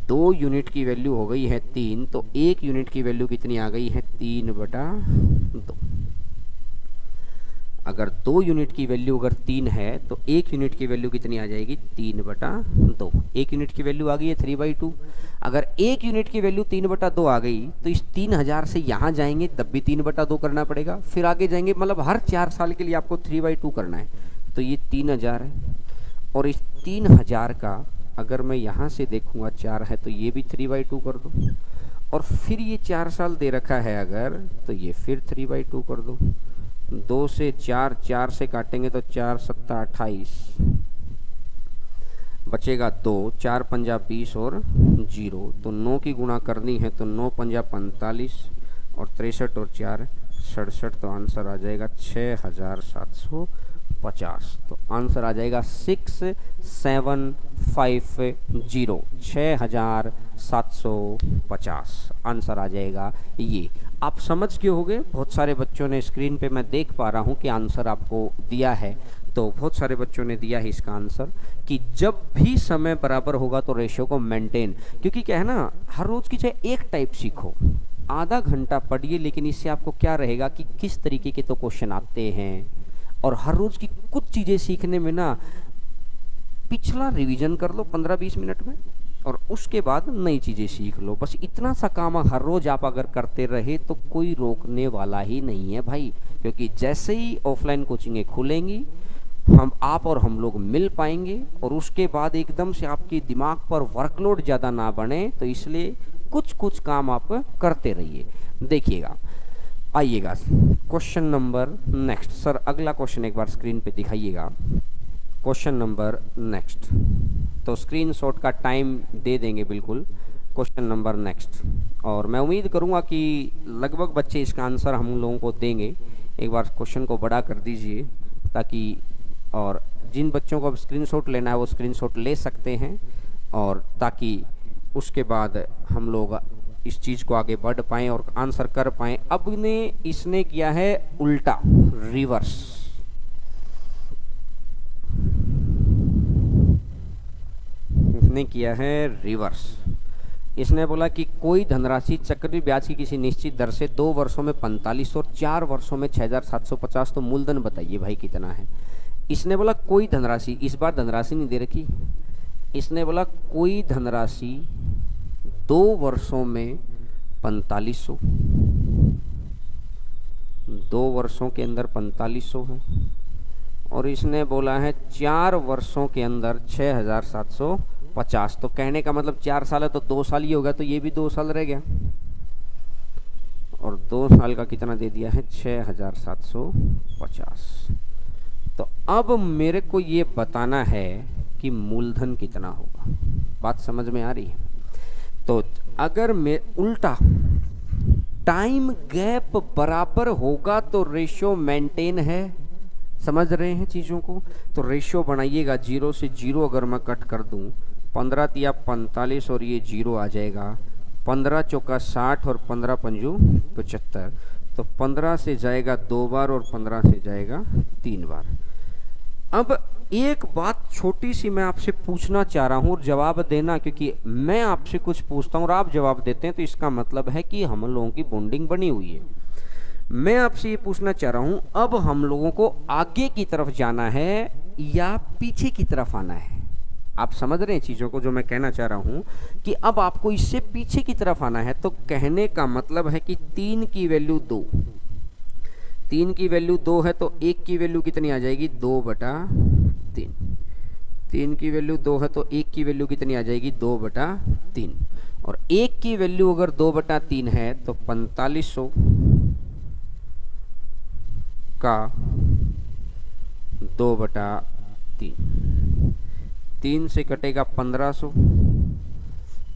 2 यूनिट की वैल्यू हो गई है 3, तो 1 यूनिट की वैल्यू कितनी आ गई है, 3/2। अगर 2 यूनिट की वैल्यू अगर 3 है तो 1 यूनिट की वैल्यू कितनी आ जाएगी, 3/2। 1 यूनिट की वैल्यू आ गई है 3/2। अगर 1 यूनिट की वैल्यू 3/2 आ गई तो इस 3000 से यहाँ जाएंगे तब भी 3/2 करना पड़ेगा, फिर आगे जाएंगे, मतलब हर 4 साल के लिए आपको 3/2 करना है। तो ये 3000 है, और इस 3000 का अगर मैं यहाँ से देखूंगा 4 है तो ये भी 3/2 कर दो, और फिर ये 4 साल दे रखा है अगर, तो ये फिर 3/2 कर दो। 2 से 4, 4 से काटेंगे तो 4 7 28, बचेगा 2, 4 पंजा 20 और 0, तो 9 की गुणा करनी है तो 9 पंजा 45 और 63 और 4 67, तो आंसर आ जाएगा 6750। तो आंसर आ जाएगा 6750, 6750 आंसर आ जाएगा ये। आप समझ गए होंगे, बहुत सारे बच्चों ने स्क्रीन पे मैं देख पा रहा हूँ कि आंसर आपको दिया है। तो बहुत सारे बच्चों ने दिया है इसका आंसर कि जब भी समय बराबर होगा तो रेशियो को मेंटेन, क्योंकि क्या है ना, हर रोज की चाहे एक टाइप सीखो, आधा घंटा पढ़िए, लेकिन इससे आपको क्या रहेगा कि किस तरीके के तो क्वेश्चन आते हैं। और हर रोज की कुछ चीजें सीखने में ना पिछला रिवीजन कर लो 15-20 मिनट में, और उसके बाद नई चीज़ें सीख लो। बस इतना सा काम हर रोज आप अगर करते रहे तो कोई रोकने वाला ही नहीं है भाई, क्योंकि जैसे ही ऑफलाइन कोचिंगें खुलेंगी आप और हम लोग मिल पाएंगे, और उसके बाद एकदम से आपके दिमाग पर वर्कलोड ज़्यादा ना बने, तो इसलिए कुछ कुछ काम आप करते रहिए। देखिएगा, आइएगा क्वेश्चन नंबर नेक्स्ट। सर अगला क्वेश्चन एक बार स्क्रीन पे दिखाइएगा। क्वेश्चन नंबर नेक्स्ट, तो स्क्रीनशॉट का टाइम दे देंगे बिल्कुल। क्वेश्चन नंबर नेक्स्ट, और मैं उम्मीद करूंगा कि लगभग बच्चे इसका आंसर हम लोगों को देंगे। एक बार क्वेश्चन को बड़ा कर दीजिए ताकि, और जिन बच्चों को अब स्क्रीनशॉट लेना है वो स्क्रीनशॉट ले सकते हैं, और ताकि उसके बाद हम लोग इस चीज़ को आगे बढ़ पाएँ और आंसर कर पाएँ। अब इसने किया है उल्टा, रिवर्स। इसने किया है रिवर्स। इसने बोला कि कोई धनराशि चक्रवृद्धि ब्याज की किसी निश्चित दर से 2 वर्षों में 45 और 4 वर्षों में 6750, तो मूलधन बताइए भाई कितना है। इसने बोला कोई धनराशि, इस बार धनराशि नहीं दे रखी। इसने बोला कोई धनराशि 2 वर्षों में 4500, 2 वर्षों के अंदर 4500 है, और इसने बोला है 4 वर्षों के अंदर 6750। तो कहने का मतलब 4 साल है तो 2 साल ही होगा, तो ये भी 2 साल रह गया, और 2 साल का कितना दे दिया है 6750। तो अब मेरे को ये बताना है कि मूलधन कितना होगा। बात समझ में आ रही है? तो अगर मैं उल्टा टाइम गैप बराबर होगा तो रेशियो मेंटेन है। समझ रहे हैं चीज़ों को? तो रेशियो बनाइएगा, 0 से 0 अगर मैं कट कर दूं, 15 तिया 45 और ये 0 आ जाएगा, 15 चौका 60 और 15 पंजू 75। तो 15 से जाएगा 2 बार और 15 से जाएगा 3 बार। अब एक बात छोटी सी मैं आपसे पूछना चाह रहा हूँ और जवाब देना, क्योंकि मैं आपसे कुछ पूछता हूँ और आप जवाब देते हैं तो इसका मतलब है कि हम लोगों की बॉन्डिंग बनी हुई है। मैं आपसे ये पूछना चाह रहा हूँ, अब हम लोगों को आगे की तरफ जाना है या पीछे की तरफ आना है? आप समझ रहे हैं चीज़ों को जो मैं कहना चाह रहा हूँ कि अब आपको इससे पीछे की तरफ आना है। तो कहने का मतलब है कि 3 की वैल्यू 2, 3 की वैल्यू 2 है तो 1 की वैल्यू कितनी आ जाएगी 2/3। 3 की वैल्यू 2 है तो 1 की वैल्यू कितनी आ जाएगी 2/3, और 1 की वैल्यू अगर 2/3 है तो 4500 का 2/3, 3 से कटेगा 1500,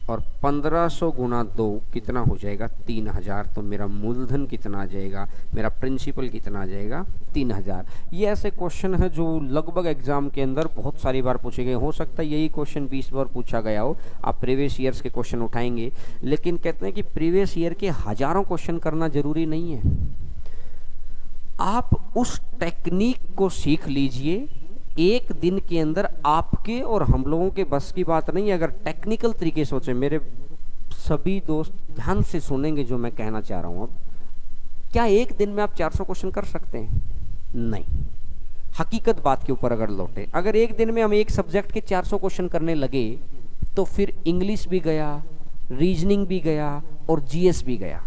और 1500 गुना 2 कितना हो जाएगा 3000। तो मेरा मूलधन कितना आ जाएगा, मेरा प्रिंसिपल कितना आ जाएगा 3000। ये ऐसे क्वेश्चन है जो लगभग एग्जाम के अंदर बहुत सारी बार पूछे गए। हो सकता है यही क्वेश्चन 20 बार पूछा गया हो। आप प्रीवियस ईयर्स के क्वेश्चन उठाएंगे, लेकिन कहते हैं कि प्रीवियस ईयर के हजारों क्वेश्चन करना जरूरी नहीं है। आप उस टेक्निक को सीख लीजिए, एक दिन के अंदर आपके और हम लोगों के बस की बात नहीं है। अगर टेक्निकल तरीके से सोचें, मेरे सभी दोस्त ध्यान से सुनेंगे जो मैं कहना चाह रहा हूँ। अब क्या एक दिन में आप 400 क्वेश्चन कर सकते हैं? नहीं। हकीकत बात के ऊपर अगर लौटे, अगर एक दिन में हम एक सब्जेक्ट के 400 क्वेश्चन करने लगे तो फिर इंग्लिश भी गया, रीजनिंग भी गया और जीएस भी गया।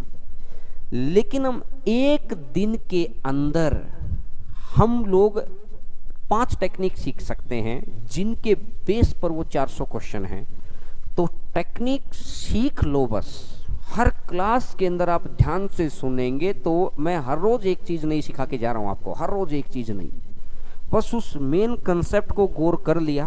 लेकिन हम एक दिन के अंदर हम लोग 5 टेक्निक सीख सकते हैं जिनके बेस पर वो 400 क्वेश्चन हैं। तो टेक्निक सीख लो बस। हर क्लास के अंदर आप ध्यान से सुनेंगे तो मैं हर रोज एक चीज नहीं सिखा के जा रहा हूं आपको, हर रोज एक चीज नहीं, बस उस मेन कंसेप्ट को गौर कर लिया।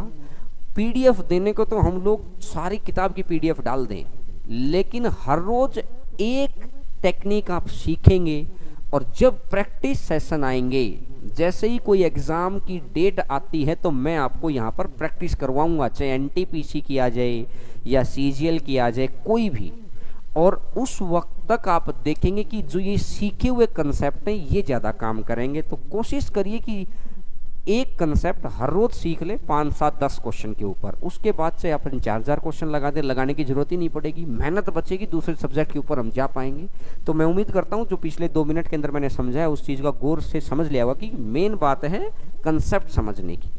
पीडीएफ देने को तो हम लोग सारी किताब की पीडीएफ डाल दें, लेकिन हर रोज एक टेक्निक आप सीखेंगे, और जब प्रैक्टिस सेशन आएंगे, जैसे ही कोई एग्ज़ाम की डेट आती है तो मैं आपको यहाँ पर प्रैक्टिस करवाऊंगा, चाहे एनटीपीसी की आ जाए या सीजीएल की आ जाए, कोई भी। और उस वक्त तक आप देखेंगे कि जो ये सीखे हुए कंसेप्ट हैं ये ज़्यादा काम करेंगे। तो कोशिश करिए कि एक कंसेप्ट हर रोज सीख ले 5, 7, 10 क्वेश्चन के ऊपर। उसके बाद से अपन 4 क्वेश्चन लगा दे, लगाने की जरूरत ही नहीं पड़ेगी, मेहनत बचेगी, दूसरे सब्जेक्ट के ऊपर हम जा पाएंगे। तो मैं उम्मीद करता हूँ जो पिछले 2 मिनट के अंदर मैंने समझाया उस चीज़ का गौर से समझ लिया होगा कि मेन बात है कंसेप्ट समझने की।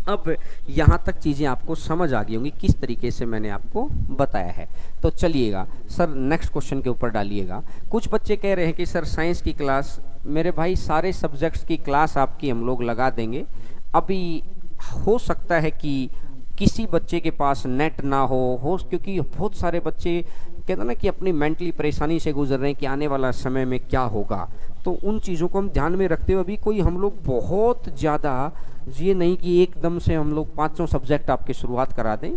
अब यहाँ तक चीज़ें आपको समझ आ गई होंगी किस तरीके से मैंने आपको बताया है। तो चलिएगा सर नेक्स्ट क्वेश्चन के ऊपर डालिएगा। कुछ बच्चे कह रहे हैं कि सर साइंस की क्लास, मेरे भाई सारे सब्जेक्ट्स की क्लास आपकी हम लोग लगा देंगे। अभी हो सकता है कि किसी बच्चे के पास नेट ना हो क्योंकि बहुत सारे बच्चे कहते हैं ना कि अपनी मेंटली परेशानी से गुजर रहे हैं कि आने वाला समय में क्या होगा। तो उन चीज़ों को हम ध्यान में रखते हुए अभी कोई हम लोग बहुत ज़्यादा ये नहीं कि एकदम से हम लोग 500 सब्जेक्ट आपकी शुरुआत करा दें।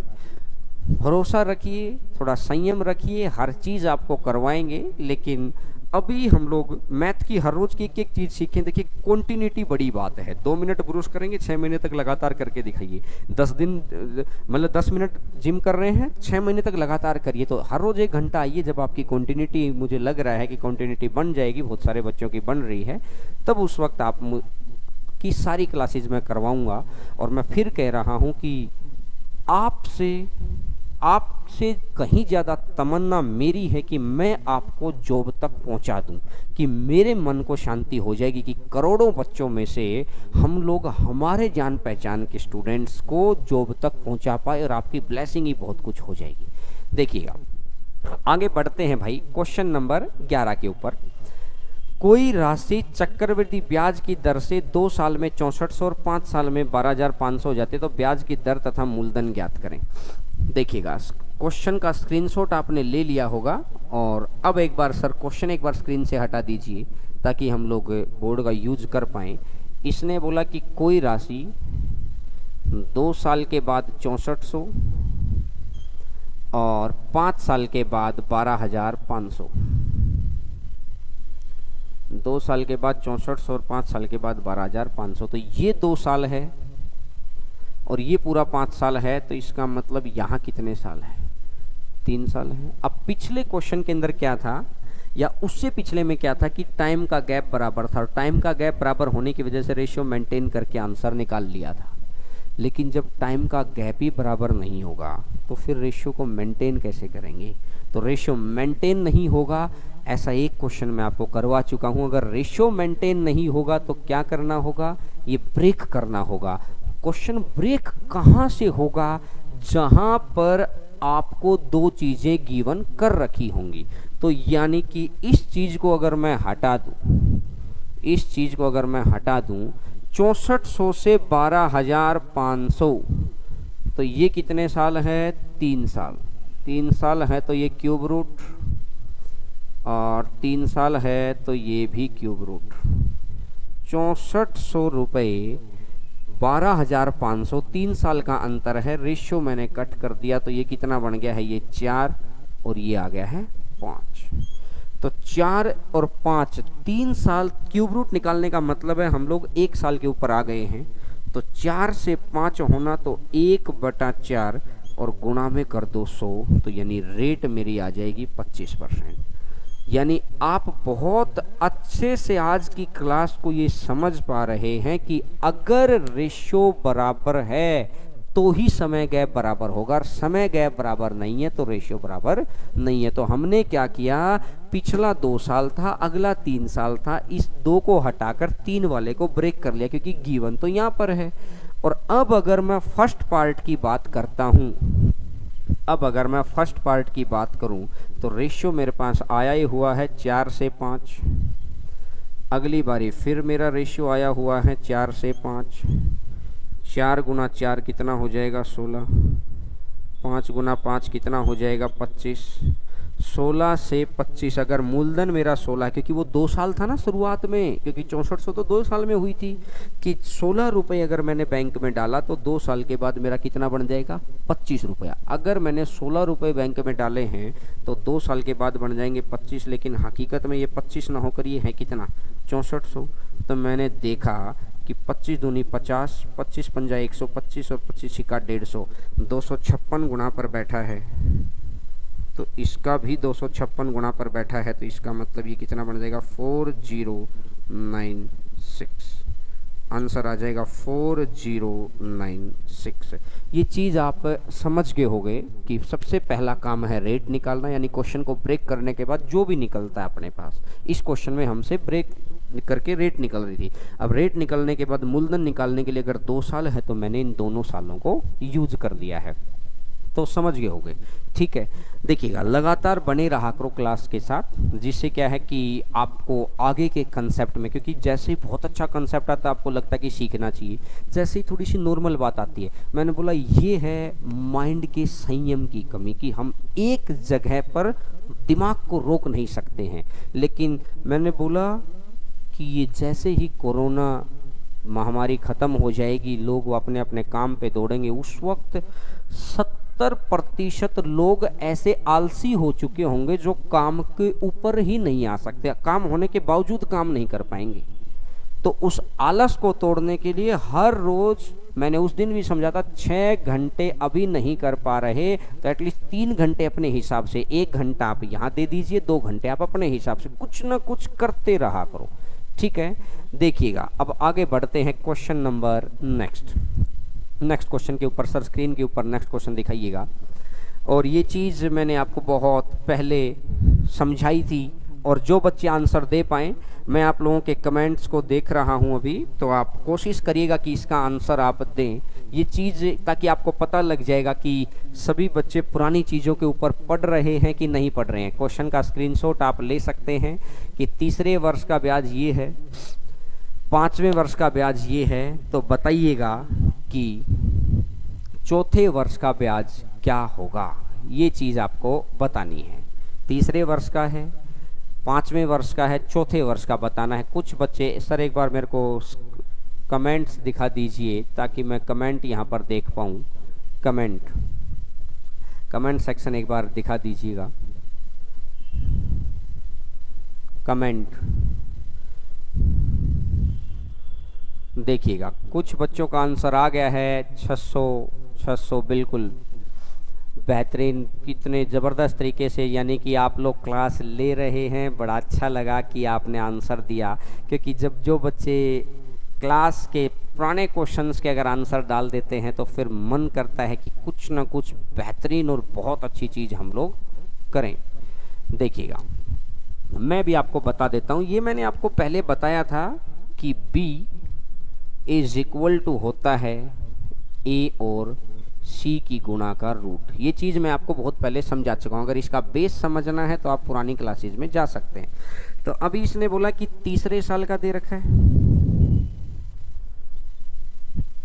भरोसा रखिए, थोड़ा संयम रखिए, हर चीज़ आपको करवाएंगे। लेकिन अभी हम लोग मैथ की हर रोज़ की एक चीज़ सीखें। देखिए कॉन्टिन्यूटी बड़ी बात है। 2 मिनट ब्रूश करेंगे, 6 महीने तक लगातार करके दिखाइए। 10 दिन मतलब 10 मिनट जिम कर रहे हैं, 6 महीने तक लगातार करिए। तो हर रोज़ 1 घंटा आइए। जब आपकी कॉन्टिन्यूटी, मुझे लग रहा है कि कॉन्टिन्यूटी बन जाएगी, बहुत सारे बच्चों की बन रही है, तब उस वक्त आप की सारी क्लासेज मैं करवाऊंगा। और मैं फिर कह रहा हूं कि आपसे कहीं ज़्यादा तमन्ना मेरी है कि मैं आपको जॉब तक पहुंचा दूं, कि मेरे मन को शांति हो जाएगी कि करोड़ों बच्चों में से हम लोग हमारे जान पहचान के स्टूडेंट्स को जॉब तक पहुंचा पाए, और आपकी ब्लेसिंग ही बहुत कुछ हो जाएगी। देखिएगा आगे बढ़ते हैं भाई क्वेश्चन नंबर 11 के ऊपर। कोई राशि चक्रवृद्धि ब्याज की दर से 2 साल में 6400 और 5 साल में 12500 हो जाती है, तो ब्याज की दर तथा मूलधन ज्ञात करें। देखिएगा क्वेश्चन का स्क्रीनशॉट आपने ले लिया होगा, और अब एक बार सर क्वेश्चन एक बार स्क्रीन से हटा दीजिए ताकि हम लोग बोर्ड का यूज कर पाएँ। इसने बोला कि कोई राशि 2 साल के बाद 6400 और 5 साल के बाद 12500। 2 साल के बाद 6400 और 5 साल के बाद 12500। तो ये 2 साल है और ये पूरा 5 साल है, तो इसका मतलब यहाँ कितने साल है? 3 साल है। अब पिछले क्वेश्चन के अंदर क्या था, या उससे पिछले में क्या था कि टाइम का गैप बराबर था, और टाइम का गैप बराबर होने की वजह से रेशियो मेंटेन करके आंसर निकाल लिया था। लेकिन जब टाइम का गैप ही बराबर नहीं होगा तो फिर रेशियो को मेंटेन कैसे करेंगे? तो रेशियो मेंटेन नहीं होगा, ऐसा एक क्वेश्चन मैं आपको करवा चुका हूं। अगर रेशियो मेंटेन नहीं होगा तो क्या करना होगा? ये ब्रेक करना होगा। क्वेश्चन ब्रेक कहां से होगा? जहां पर आपको 2 चीजें गिवन कर रखी होंगी। तो यानी कि इस चीज को अगर मैं हटा दूं, इस चीज को अगर मैं हटा दूं 6400 से 12500, तो ये कितने साल है? 3 साल। 3 साल है तो ये क्यूब रूट, और 3 साल है तो ये भी क्यूब रूट। 6400 रुपये 12500, 3 साल का अंतर है। रेशियो मैंने कट कर दिया तो ये कितना बन गया है? ये 4 और ये आ गया है 5। तो 4 और 5, 3 साल। क्यूब रूट निकालने का मतलब है हम लोग 1 साल के ऊपर आ गए हैं। तो 4 से 5 होना तो 1/4 और गुणा में कर दो 100, तो यानी रेट मेरी आ जाएगी 25%। यानी आप बहुत अच्छे से आज की क्लास को ये समझ पा रहे हैं कि अगर रेशियो बराबर है तो ही समय गैप बराबर होगा, और समय गैप बराबर नहीं है तो रेशियो बराबर नहीं है। तो हमने क्या किया, पिछला 2 साल था, अगला 3 साल था, इस 2 को हटाकर 3 वाले को ब्रेक कर लिया क्योंकि गिवन तो यहाँ पर है। और अब अगर मैं फर्स्ट पार्ट की बात करता हूँ, अब अगर मैं फर्स्ट पार्ट की बात करूं तो रेशियो मेरे पास आया ही हुआ है 4 से 5। अगली बारी फिर मेरा रेशियो आया हुआ है 4 से 5। 4 गुना 4 कितना हो जाएगा? 16। 5 गुना 5 कितना हो जाएगा? 25। 16 से 25, अगर मूलधन मेरा 16, क्योंकि वो 2 साल था ना शुरुआत में, क्योंकि 6400 तो 2 साल में हुई थी, कि 16 रुपये अगर मैंने बैंक में डाला तो 2 साल के बाद मेरा कितना बन जाएगा? 25 रुपया। अगर मैंने 16 रुपये बैंक में डाले हैं तो 2 साल के बाद बन जाएंगे 25, लेकिन हकीकत में ये 25 ना होकर ये है कितना? 6400। तो मैंने देखा कि 25 दूनी 50, 25 पंजा 125 और 25 सिक्का 150, 256 गुना पर बैठा है। तो इसका भी 256 गुणा पर बैठा है, तो इसका मतलब ये कितना बन जाएगा 4096। आंसर आ जाएगा 4096। ये चीज़ आप समझ गए होंगे कि सबसे पहला काम है रेट निकालना, यानी क्वेश्चन को ब्रेक करने के बाद जो भी निकलता है अपने पास, इस क्वेश्चन में हमसे ब्रेक करके रेट निकल रही थी। अब रेट निकलने के बाद मूलधन निकालने के लिए अगर 2 साल है तो मैंने इन दोनों सालों को यूज कर दिया है, तो समझ गए होंगे। ठीक है, देखिएगा लगातार बने रहा करो क्लास के साथ, जिससे क्या है कि आपको आगे के कंसेप्ट में, क्योंकि जैसे ही बहुत अच्छा कंसेप्ट आता है आपको लगता है कि सीखना चाहिए, जैसे ही थोड़ी सी नॉर्मल बात आती है, मैंने बोला ये है माइंड के संयम की कमी, कि हम एक जगह पर दिमाग को रोक नहीं सकते हैं। लेकिन मैंने बोला कि ये जैसे ही कोरोना महामारी ख़त्म हो जाएगी, लोग अपने अपने काम पे दौड़ेंगे, उस वक्त 70% लोग ऐसे आलसी हो चुके होंगे जो काम के ऊपर ही नहीं आ सकते, काम होने के बावजूद काम नहीं कर पाएंगे। तो उस आलस को तोड़ने के लिए हर रोज, मैंने उस दिन भी समझा था, 6 घंटे अभी नहीं कर पा रहे तो एटलीस्ट 3 घंटे अपने हिसाब से, 1 घंटा आप यहाँ दे दीजिए, 2 घंटे आप अपने हिसाब से कुछ ना कुछ करते रहा करो। ठीक है, देखिएगा अब आगे बढ़ते हैं क्वेश्चन नंबर नेक्स्ट क्वेश्चन के ऊपर। सर स्क्रीन के ऊपर नेक्स्ट क्वेश्चन दिखाइएगा। और ये चीज़ मैंने आपको बहुत पहले समझाई थी, और जो बच्चे आंसर दे पाएँ, मैं आप लोगों के कमेंट्स को देख रहा हूँ अभी, तो आप कोशिश करिएगा कि इसका आंसर आप दें, ये चीज़, ताकि आपको पता लग जाएगा कि सभी बच्चे पुरानी चीज़ों के ऊपर पढ़ रहे हैं कि नहीं पढ़ रहे हैं। क्वेश्चन का स्क्रीनशॉट आप ले सकते हैं कि तीसरे वर्ष का ब्याज ये है, 5वें वर्ष का ब्याज ये है, तो बताइएगा कि चौथे वर्ष का ब्याज क्या होगा, ये चीज़ आपको बतानी है। तीसरे वर्ष का है, 5वें वर्ष का है, चौथे वर्ष का बताना है। कुछ बच्चे, सर एक बार मेरे को कमेंट्स दिखा दीजिए ताकि मैं कमेंट यहाँ पर देख पाऊँ। कमेंट सेक्शन एक बार दिखा दीजिएगा। कमेंट देखिएगा, कुछ बच्चों का आंसर आ गया है 600 बिल्कुल बेहतरीन, कितने ज़बरदस्त तरीके से, यानी कि आप लोग क्लास ले रहे हैं। बड़ा अच्छा लगा कि आपने आंसर दिया, क्योंकि जब जो बच्चे क्लास के पुराने क्वेश्चंस के अगर आंसर डाल देते हैं तो फिर मन करता है कि कुछ ना कुछ बेहतरीन और बहुत अच्छी चीज़ हम लोग करें। देखिएगा, मैं भी आपको बता देता हूँ, ये मैंने आपको पहले बताया था कि B इज इक्वल टू होता है A और C की गुणा का रूट। ये चीज़ मैं आपको बहुत पहले समझा चुका हूँ। अगर इसका बेस समझना है तो आप पुरानी क्लासेज में जा सकते हैं। तो अभी इसने बोला कि तीसरे साल का दे रखा है,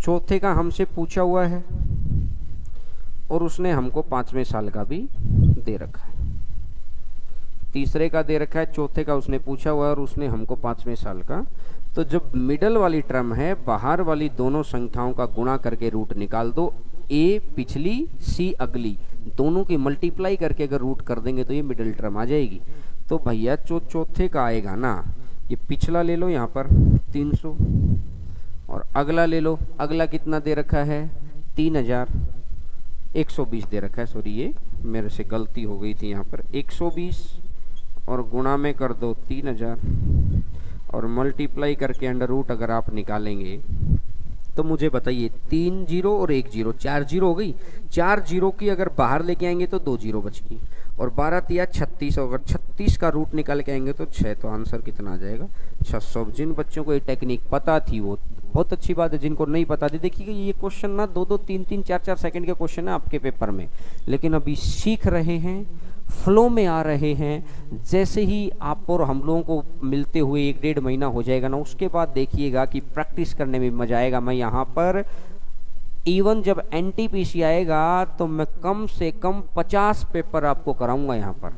चौथे का हमसे पूछा हुआ है, और उसने हमको 5वें साल का भी दे रखा है। तीसरे का दे रखा है, चौथे का उसने पूछा हुआ है, और उसने हमको 5वें साल का। तो जब मिडल वाली टर्म है, बाहर वाली दोनों संख्याओं का गुणा करके रूट निकाल दो। A पिछली, C अगली, दोनों की मल्टीप्लाई करके अगर रूट कर देंगे तो ये मिडिल टर्म आ जाएगी। तो भैया चौथे का आएगा ना, ये पिछला ले लो यहाँ पर 300, और अगला ले लो, अगला कितना दे रखा है 3120 दे रखा है। सॉरी, ये मेरे से गलती हो गई थी, यहाँ पर 120 और गुणा में कर दो 3000, और मल्टीप्लाई करके अंडर रूट अगर आप निकालेंगे तो मुझे बताइए 3 जीरो और 1 जीरो, 4 जीरो हो गई। 4 जीरो की अगर बाहर लेके आएंगे तो 2 जीरो बच गई, और 12 तिया 36, अगर 36 का रूट निकाल के आएंगे तो 6, तो आंसर कितना आ जाएगा 600। जिन बच्चों को ये टेक्निक पता थी वो बहुत अच्छी बात है, जिनको नहीं पता थी, देखिए ये क्वेश्चन ना 2-2, 3-3, 4-4 सेकंड के क्वेश्चन है आपके पेपर में, लेकिन अभी सीख रहे हैं, फ्लो में आ रहे हैं। जैसे ही आप और हम लोगों को मिलते हुए 1-1.5 महीना हो जाएगा ना, उसके बाद देखिएगा कि प्रैक्टिस करने में मजा आएगा। मैं यहाँ पर इवन जब NTPC आएगा तो मैं कम से कम 50 पेपर आपको कराऊंगा यहाँ पर,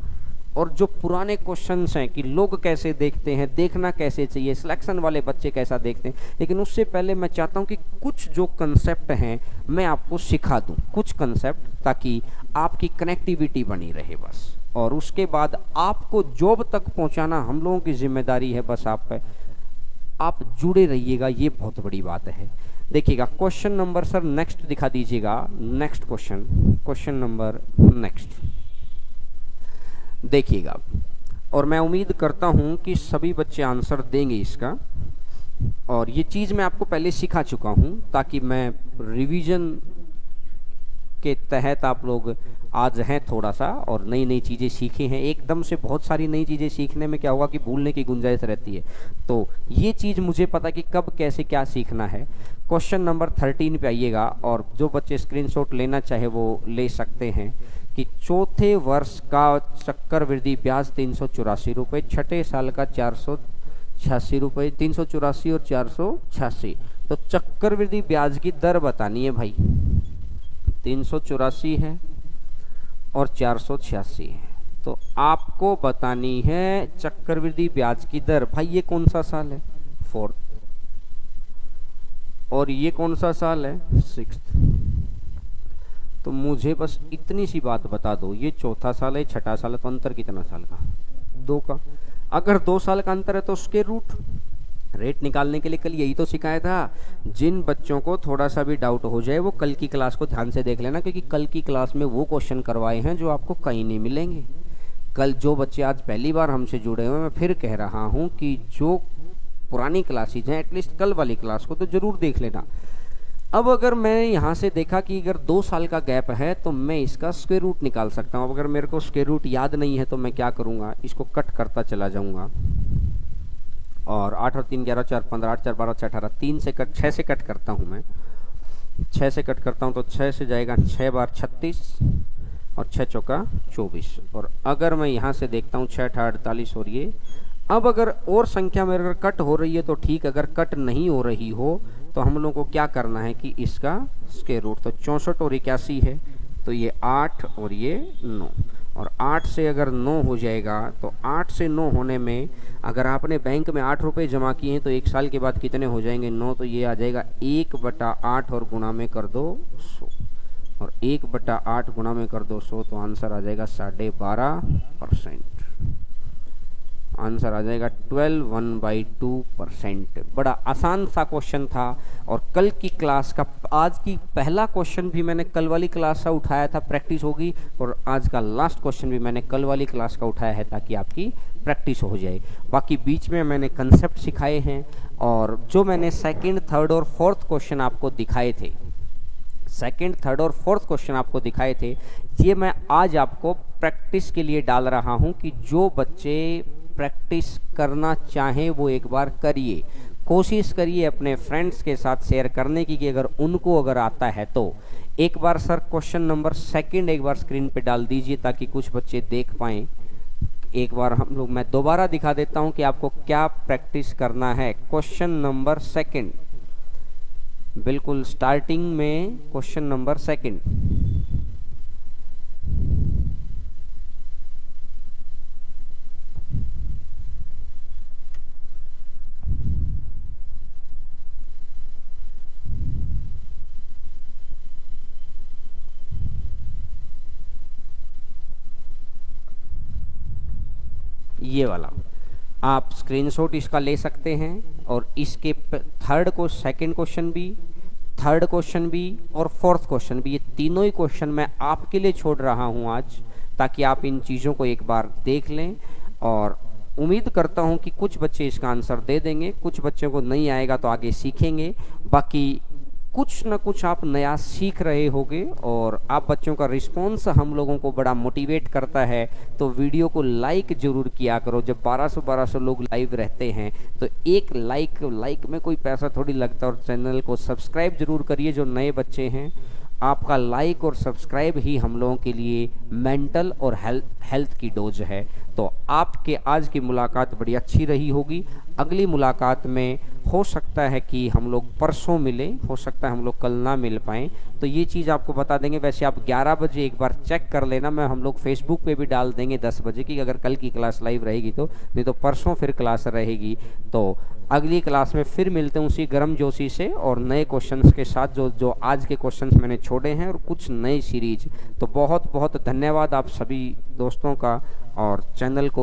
और जो पुराने क्वेश्चंस हैं कि लोग कैसे देखते हैं, देखना कैसे चाहिए, सिलेक्शन वाले बच्चे कैसा देखते हैं, लेकिन उससे पहले मैं चाहता हूं कि कुछ जो कंसेप्ट हैं मैं आपको सिखा दूं, कुछ कंसेप्ट, ताकि आपकी कनेक्टिविटी बनी रहे बस। और उसके बाद आपको जॉब तक पहुंचाना हम लोगों की जिम्मेदारी है, बस आप जुड़े रहिएगा, ये बहुत बड़ी बात है। देखिएगा क्वेश्चन नंबर, सर नेक्स्ट दिखा दीजिएगा, नेक्स्ट क्वेश्चन नंबर नेक्स्ट। देखिएगा, और मैं उम्मीद करता हूं कि सभी बच्चे आंसर देंगे इसका। और ये चीज़ मैं आपको पहले सिखा चुका हूं ताकि मैं रिवीजन के तहत आप लोग आज हैं थोड़ा सा और नई नई चीज़ें सीखे हैं। एकदम से बहुत सारी नई चीज़ें सीखने में क्या होगा कि भूलने की गुंजाइश रहती है, तो ये चीज़ मुझे पता कि कब कैसे क्या सीखना है। क्वेश्चन नंबर 13 पे आइएगा, और जो बच्चे स्क्रीनशॉट लेना चाहे वो ले सकते हैं कि चौथे वर्ष का चक्रवृद्धि ब्याज 384 रुपये, छठे साल का 486 रुपये, 384 और 486, तो चक्रवृद्धि ब्याज की दर बतानी है भाई। 384 है और 486 है, तो आपको बतानी है चक्रवृद्धि ब्याज की दर। भाई ये कौन सा साल है? 4th। और ये कौन सा साल है? 6th। तो मुझे बस इतनी सी बात बता दो, ये चौथा साल है, छठा साल है, तो अंतर कितना साल का? 2 का। अगर 2 साल का अंतर है तो उसके रूट रेट निकालने के लिए कल यही तो सिखाया था। जिन बच्चों को थोड़ा सा भी डाउट हो जाए वो कल की क्लास को ध्यान से देख लेना, क्योंकि कल की क्लास में वो क्वेश्चन करवाए हैं जो आपको कहीं नहीं मिलेंगे। कल जो बच्चे आज पहली बार हमसे जुड़े हुए हैं, मैं फिर कह रहा हूँ कि जो पुरानी क्लासेज हैं एटलीस्ट कल वाली क्लास को तो ज़रूर देख लेना। अब अगर मैं यहाँ से देखा कि अगर 2 साल का गैप है तो मैं इसका स्क्वायर रूट निकाल सकता हूँ। अगर मेरे को स्क्वायर रूट याद नहीं है तो मैं क्या करूँगा, इसको कट करता चला जाऊँगा, और 8 और 3 11 4 15 8 4 12 18 3 से कट 6 से कट करता हूँ मैं, 6 से कट करता हूँ तो 6 से जाएगा 6 बार 36 और 6 चौका 24। और अगर मैं यहाँ से देखता हूँ 6 8 48 और ये, अब अगर और संख्या में अगर कट हो रही है तो ठीक, अगर कट नहीं हो रही हो तो हम लोगों को क्या करना है कि इसका स्क्वायर रूट, तो 64 और 81 है तो ये 8 और ये 9, और 8 से अगर 9 हो जाएगा तो 8 से 9 होने में अगर आपने बैंक में 8 रुपये जमा किए हैं तो 1 साल के बाद कितने हो जाएंगे? 9, तो ये आ जाएगा 1/8 और गुणा में कर दो 100, और 1/8 गुणा में कर दो 100, तो आंसर आ जाएगा 12.5%। आंसर आ जाएगा 12.1/2%। बड़ा आसान सा क्वेश्चन था, और कल की क्लास का आज की पहला क्वेश्चन भी मैंने कल वाली क्लास से उठाया था, प्रैक्टिस होगी, और आज का लास्ट क्वेश्चन भी मैंने कल वाली क्लास का उठाया है ताकि आपकी प्रैक्टिस हो जाए। बाकी बीच में मैंने कंसेप्ट सिखाए हैं, और जो मैंने सेकंड, थर्ड और फोर्थ क्वेश्चन आपको दिखाए थे, सेकंड, थर्ड और फोर्थ क्वेश्चन आपको दिखाए थे, ये मैं आज आपको प्रैक्टिस के लिए डाल रहा हूँ कि जो बच्चे प्रैक्टिस करना चाहें वो एक बार करिए, कोशिश करिए अपने फ्रेंड्स के साथ शेयर करने की, कि अगर उनको अगर आता है तो एक बार सर क्वेश्चन नंबर सेकंड एक बार स्क्रीन पे डाल दीजिए ताकि कुछ बच्चे देख पाएँ। एक बार हम लोग मैं दोबारा दिखा देता हूं कि आपको क्या प्रैक्टिस करना है। क्वेश्चन नंबर सेकंड, बिल्कुल स्टार्टिंग में क्वेश्चन नंबर सेकंड। ये वाला आप स्क्रीनशॉट इसका ले सकते हैं, और इसके थर्ड को सेकंड क्वेश्चन भी, थर्ड क्वेश्चन भी और फोर्थ क्वेश्चन भी, ये तीनों ही क्वेश्चन मैं आपके लिए छोड़ रहा हूं आज, ताकि आप इन चीज़ों को एक बार देख लें। और उम्मीद करता हूं कि कुछ बच्चे इसका आंसर दे देंगे, कुछ बच्चों को नहीं आएगा तो आगे सीखेंगे, बाकी कुछ न कुछ आप नया सीख रहे होगे। और आप बच्चों का रिस्पॉन्स हम लोगों को बड़ा मोटिवेट करता है, तो वीडियो को लाइक ज़रूर किया करो। जब 1200 लोग लाइव रहते हैं तो एक लाइक में कोई पैसा थोड़ी लगता, और चैनल को सब्सक्राइब जरूर करिए जो नए बच्चे हैं। आपका लाइक और सब्सक्राइब ही हम लोगों के लिए मेंटल और हेल्थ की डोज है। तो आपके आज की मुलाकात बड़ी अच्छी रही होगी। अगली मुलाकात में हो सकता है कि हम लोग परसों मिले, हो सकता है हम लोग कल ना मिल पाएँ, तो ये चीज़ आपको बता देंगे। वैसे आप 11 बजे एक बार चेक कर लेना, मैं हम लोग फेसबुक पे भी डाल देंगे 10 बजे की, अगर कल की क्लास लाइव रहेगी तो, नहीं तो परसों फिर क्लास रहेगी। तो अगली क्लास में फिर मिलते हैं उसी गर्म जोशी से और नए क्वेश्चंस के साथ, जो आज के क्वेश्चंस मैंने छोड़े हैं, और कुछ नई सीरीज। तो बहुत बहुत धन्यवाद आप सभी दोस्तों का, और चैनल को